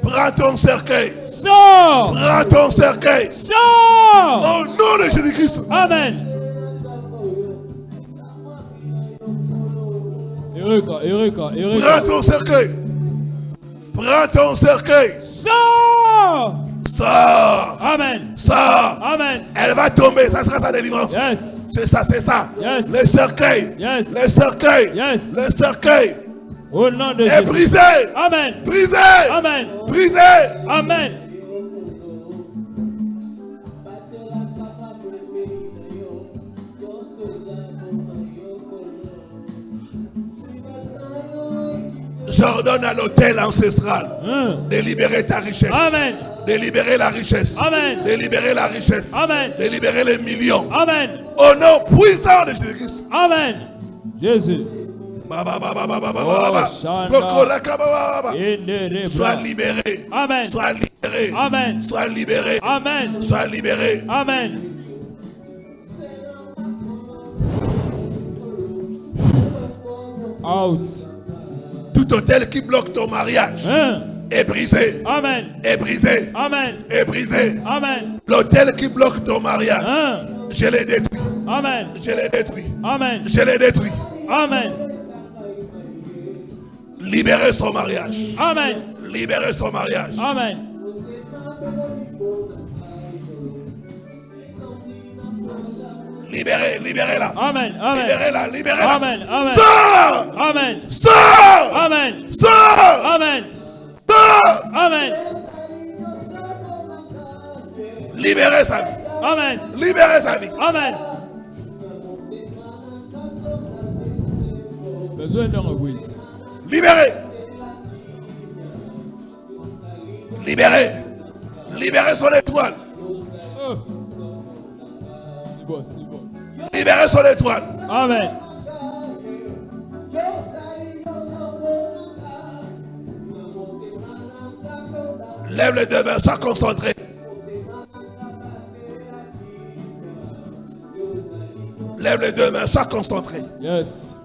Speaker 1: Prends ton cercueil.
Speaker 2: Sors.
Speaker 1: Prends ton cercueil.
Speaker 2: Sors.
Speaker 1: Au nom de Jésus-Christ.
Speaker 2: Amen. Eureka.
Speaker 1: Prends ton cercueil. Prends ton cercueil.
Speaker 2: Sors.
Speaker 1: Sors.
Speaker 2: Amen.
Speaker 1: Sors.
Speaker 2: Amen.
Speaker 1: Elle va tomber. Ça sera ta délivrance.
Speaker 2: Yes.
Speaker 1: C'est ça, c'est ça.
Speaker 2: Yes.
Speaker 1: Le cercueil.
Speaker 2: Yes.
Speaker 1: Le cercueil.
Speaker 2: Yes.
Speaker 1: Le cercueil
Speaker 2: Au nom de
Speaker 1: est
Speaker 2: Jésus.
Speaker 1: brisé.
Speaker 2: Amen.
Speaker 1: Brisé.
Speaker 2: Amen.
Speaker 1: Brisé.
Speaker 2: Amen.
Speaker 1: J'ordonne à l'autel ancestral de libérer ta richesse.
Speaker 2: Amen.
Speaker 1: De libérer la richesse.
Speaker 2: Amen.
Speaker 1: De libérer la richesse.
Speaker 2: Amen.
Speaker 1: De libérer les millions.
Speaker 2: Amen.
Speaker 1: Au nom puissant de Jésus-Christ.
Speaker 2: Amen. Jésus.
Speaker 1: Sois libéré.
Speaker 2: Amen.
Speaker 1: Sois libéré.
Speaker 2: Amen.
Speaker 1: Sois libéré.
Speaker 2: Amen.
Speaker 1: Sois libéré.
Speaker 2: Amen. Out.
Speaker 1: Tout hôtel qui bloque ton mariage est brisé.
Speaker 2: Amen.
Speaker 1: Est brisé.
Speaker 2: Amen.
Speaker 1: Est brisé.
Speaker 2: Amen.
Speaker 1: L'hôtel qui bloque ton mariage, je l'ai détruit.
Speaker 2: Amen.
Speaker 1: Je l'ai détruit.
Speaker 2: Amen.
Speaker 1: Je l'ai détruit.
Speaker 2: Amen.
Speaker 1: Libérez son mariage.
Speaker 2: Amen.
Speaker 1: Libérez son mariage.
Speaker 2: Amen.
Speaker 1: Libérez, libérez-la.
Speaker 2: Amen. Amen.
Speaker 1: Libérez-la, libérez-la.
Speaker 2: Amen. Amen.
Speaker 1: Sors!
Speaker 2: Amen.
Speaker 1: Sors!
Speaker 2: Amen.
Speaker 1: Sors!
Speaker 2: Amen.
Speaker 1: Sors!
Speaker 2: Amen.
Speaker 1: Libérez sa vie.
Speaker 2: Amen.
Speaker 1: Libérez sa vie.
Speaker 2: Amen. Besoin d'un église.
Speaker 1: Libérez. Libérez. Libérez son étoile.
Speaker 2: C'est bon, c'est bon.
Speaker 1: Libérez son étoile.
Speaker 2: Amen.
Speaker 1: Lève les deux mains, sois concentré. Lève les deux mains, sois concentré.
Speaker 2: Yes.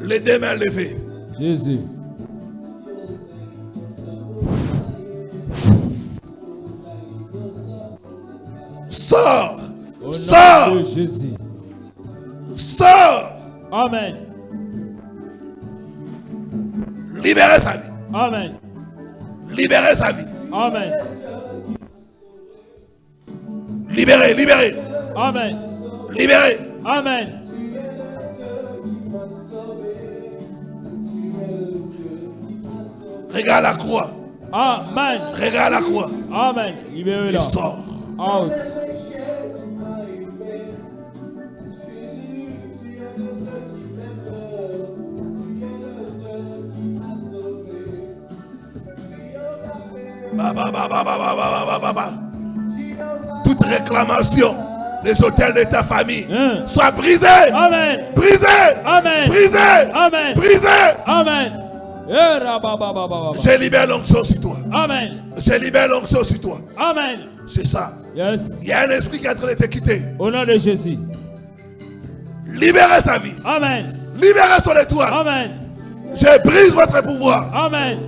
Speaker 1: Les deux mains levées.
Speaker 2: Jésus.
Speaker 1: Sors.
Speaker 2: Au nom
Speaker 1: Sors.
Speaker 2: de Jésus.
Speaker 1: Sors.
Speaker 2: Amen.
Speaker 1: Libérez sa vie.
Speaker 2: Amen.
Speaker 1: Libérez sa vie.
Speaker 2: Amen.
Speaker 1: Libérez, libérez.
Speaker 2: Amen.
Speaker 1: Libérez.
Speaker 2: Amen.
Speaker 1: Regarde la croix.
Speaker 2: Amen.
Speaker 1: Regarde la croix.
Speaker 2: Amen.
Speaker 1: Il
Speaker 2: Libérez-la.
Speaker 1: sort.
Speaker 2: Out.
Speaker 1: Toute réclamation des hôtels de ta famille soit brisée.
Speaker 2: Amen.
Speaker 1: Brisée.
Speaker 2: Amen.
Speaker 1: Brisée.
Speaker 2: Amen.
Speaker 1: Brisée.
Speaker 2: Amen.
Speaker 1: Je libère l'onction sur toi.
Speaker 2: Amen.
Speaker 1: Je libère l'onction sur toi.
Speaker 2: Amen.
Speaker 1: C'est ça.
Speaker 2: Yes.
Speaker 1: Il y a un esprit qui est en train de te quitter.
Speaker 2: Au nom de Jésus.
Speaker 1: Libérez sa vie.
Speaker 2: Amen.
Speaker 1: Libérez son étoile.
Speaker 2: Amen.
Speaker 1: Je brise votre pouvoir.
Speaker 2: Amen.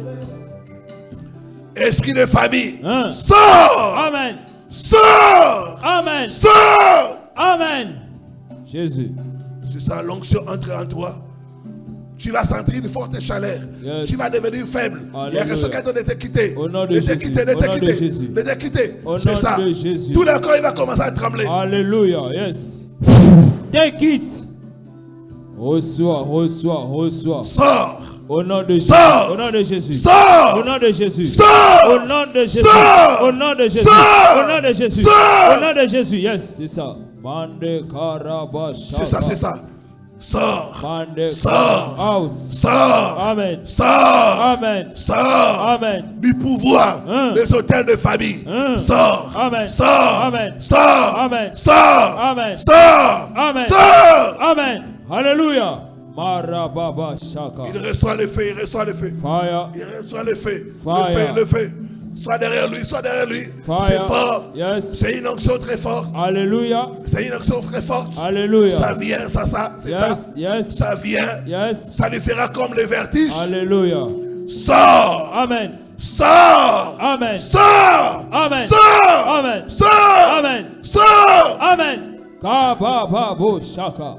Speaker 1: Esprit de famille.
Speaker 2: Hein.
Speaker 1: Sors.
Speaker 2: Amen.
Speaker 1: Sors.
Speaker 2: Amen.
Speaker 1: Sors.
Speaker 2: Amen. Jésus.
Speaker 1: C'est ça, l'onction entre en toi. Tu vas sentir une forte chaleur.
Speaker 2: Yes.
Speaker 1: Tu vas devenir faible.
Speaker 2: Alléluia.
Speaker 1: Il y a quelque chose qui est en train de te quitter.
Speaker 2: Au nom de
Speaker 1: De te
Speaker 2: Jésus.
Speaker 1: quitter, de
Speaker 2: Au
Speaker 1: te
Speaker 2: nom de
Speaker 1: quitter.
Speaker 2: Jésus.
Speaker 1: De te quitter.
Speaker 2: Au
Speaker 1: C'est
Speaker 2: nom
Speaker 1: ça.
Speaker 2: de Jésus.
Speaker 1: Tout le corps, il va commencer à trembler.
Speaker 2: Alléluia. Yes. Take it. Reçois, reçois, reçois.
Speaker 1: Sors.
Speaker 2: Au nom de Jésus.
Speaker 1: Sors.
Speaker 2: Au nom de Jésus.
Speaker 1: Sors.
Speaker 2: Au nom de Jésus.
Speaker 1: Sors.
Speaker 2: Au nom de Jésus.
Speaker 1: Sors.
Speaker 2: Au nom de Jésus.
Speaker 1: Sors.
Speaker 2: Au nom de Jésus.
Speaker 1: Sors.
Speaker 2: Au nom de Jésus. Yes, c'est ça. Mande Karabasha.
Speaker 1: C'est ça, c'est ça. Sors.
Speaker 2: Mande
Speaker 1: Sors.
Speaker 2: out.
Speaker 1: Sors.
Speaker 2: Amen.
Speaker 1: Sors.
Speaker 2: Amen.
Speaker 1: Sors.
Speaker 2: Amen.
Speaker 1: Du pouvoir des hôtels de famille. Sors.
Speaker 2: Amen.
Speaker 1: Sors.
Speaker 2: Amen.
Speaker 1: Sors.
Speaker 2: Amen.
Speaker 1: Sors.
Speaker 2: Amen.
Speaker 1: Sors.
Speaker 2: Amen.
Speaker 1: Sors.
Speaker 2: Amen. Alléluia. Marababa Shaka.
Speaker 1: Il reçoit le feu, il reçoit le feu.
Speaker 2: Fire.
Speaker 1: Il reçoit le feu.
Speaker 2: Fire.
Speaker 1: Le feu, le feu. Sois derrière lui, sois derrière lui.
Speaker 2: Fire.
Speaker 1: C'est fort.
Speaker 2: Yes.
Speaker 1: C'est une onction très forte.
Speaker 2: Alléluia.
Speaker 1: C'est une onction très forte. Ça
Speaker 2: Alléluia.
Speaker 1: vient, ça, c'est
Speaker 2: Yes.
Speaker 1: ça.
Speaker 2: Yes.
Speaker 1: Ça vient.
Speaker 2: Yes.
Speaker 1: Ça lui fera comme le vertige.
Speaker 2: Alléluia.
Speaker 1: Sors.
Speaker 2: Amen.
Speaker 1: Sors.
Speaker 2: Amen.
Speaker 1: Sors.
Speaker 2: Amen.
Speaker 1: Sors.
Speaker 2: Amen.
Speaker 1: Sors.
Speaker 2: Amen.
Speaker 1: Sors.
Speaker 2: Amen. Kabababo Shaka.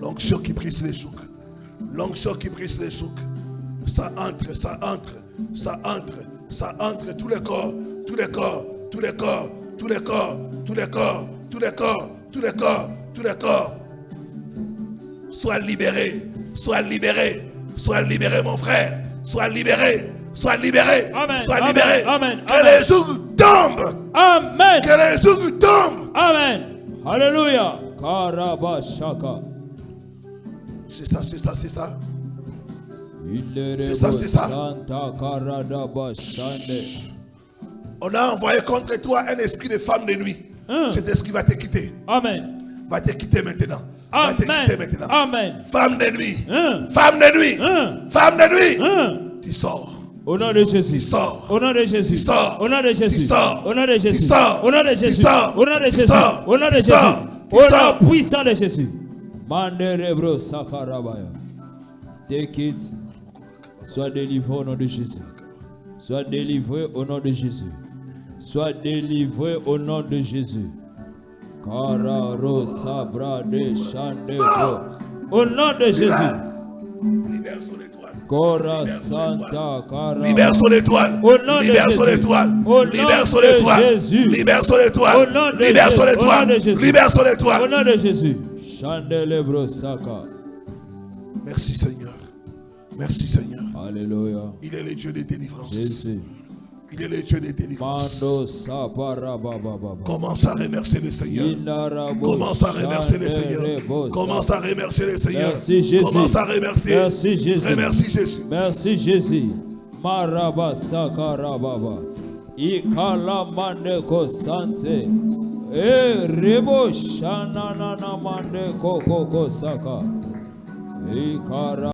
Speaker 1: L'onction qui brise les chocs. L'onction qui brise les chocs. Ça entre, ça entre, ça entre, ça entre tous les corps, tous les corps, tous les corps, tous les corps, tous les corps, tous les corps, tous les corps, tous les corps. Sois libéré, sois libéré, sois libéré mon frère, sois libéré, sois libéré,
Speaker 2: Amen.
Speaker 1: sois libéré.
Speaker 2: Amen.
Speaker 1: Que
Speaker 2: Amen.
Speaker 1: les jours tombent,
Speaker 2: Amen.
Speaker 1: que les jours tombent.
Speaker 2: Amen. Alléluia. Karabashaka.
Speaker 1: C'est ça, c'est ça, c'est ça.
Speaker 2: C'est
Speaker 1: ça, c'est ça. On a envoyé contre toi un esprit de femme de nuit. Cet esprit va te quitter.
Speaker 2: Amen.
Speaker 1: Va te quitter maintenant. Va te quitter maintenant.
Speaker 2: Amen.
Speaker 1: Femme de nuit. Femme de nuit. Femme de nuit. Tu sors.
Speaker 2: Au nom de Jésus.
Speaker 1: Tu sors.
Speaker 2: Au nom de Jésus.
Speaker 1: Tu sors.
Speaker 2: Au nom de Jésus.
Speaker 1: Tu sors.
Speaker 2: Au nom de Jésus.
Speaker 1: Tu sors.
Speaker 2: Au nom de Jésus.
Speaker 1: Tu sors.
Speaker 2: Au nom de
Speaker 1: Tu
Speaker 2: Jésus.
Speaker 1: sors.
Speaker 2: Au nom de
Speaker 1: Tu
Speaker 2: Jésus.
Speaker 1: sors. Tu
Speaker 2: Au
Speaker 1: sors.
Speaker 2: nom puissant de Jésus. Manderebro Sakarabaya. Take it. Sois délivré au nom de Jésus. Sois délivré au nom de Jésus. Sois délivré au nom de Jésus. Kararo Sabra de Chandebro. Au nom de Jésus.
Speaker 1: Libère son étoile.
Speaker 2: Cora Santa Cara.
Speaker 1: Libère son étoile.
Speaker 2: Au nom de
Speaker 1: Libère son
Speaker 2: Jésus.
Speaker 1: étoile.
Speaker 2: Au nom
Speaker 1: Libère son
Speaker 2: de
Speaker 1: étoile.
Speaker 2: Jésus.
Speaker 1: Libère son
Speaker 2: Au
Speaker 1: étoile.
Speaker 2: nom de
Speaker 1: Libère son
Speaker 2: Jésus. Au nom de
Speaker 1: étoile.
Speaker 2: Jésus.
Speaker 1: Libère son
Speaker 2: Au
Speaker 1: étoile.
Speaker 2: nom de Jésus. Chandelebro Saka.
Speaker 1: Merci Seigneur. Merci Seigneur.
Speaker 2: Alléluia.
Speaker 1: Il est le Dieu de délivrance.
Speaker 2: Jésus.
Speaker 1: Il est le Dieu de délivrance.
Speaker 2: Mando Saparababa.
Speaker 1: Commence à remercier le Seigneur. Commence à remercier le Seigneur. Commence à remercier le Seigneur.
Speaker 2: Merci Jésus.
Speaker 1: Commence à remercier.
Speaker 2: Merci Jésus.
Speaker 1: Remercie Jésus.
Speaker 2: Merci Jésus. Maraba Sakarababa. Ikala Mandeko Sante. Rebo Shanana Mandeko Koko Saka. Ikara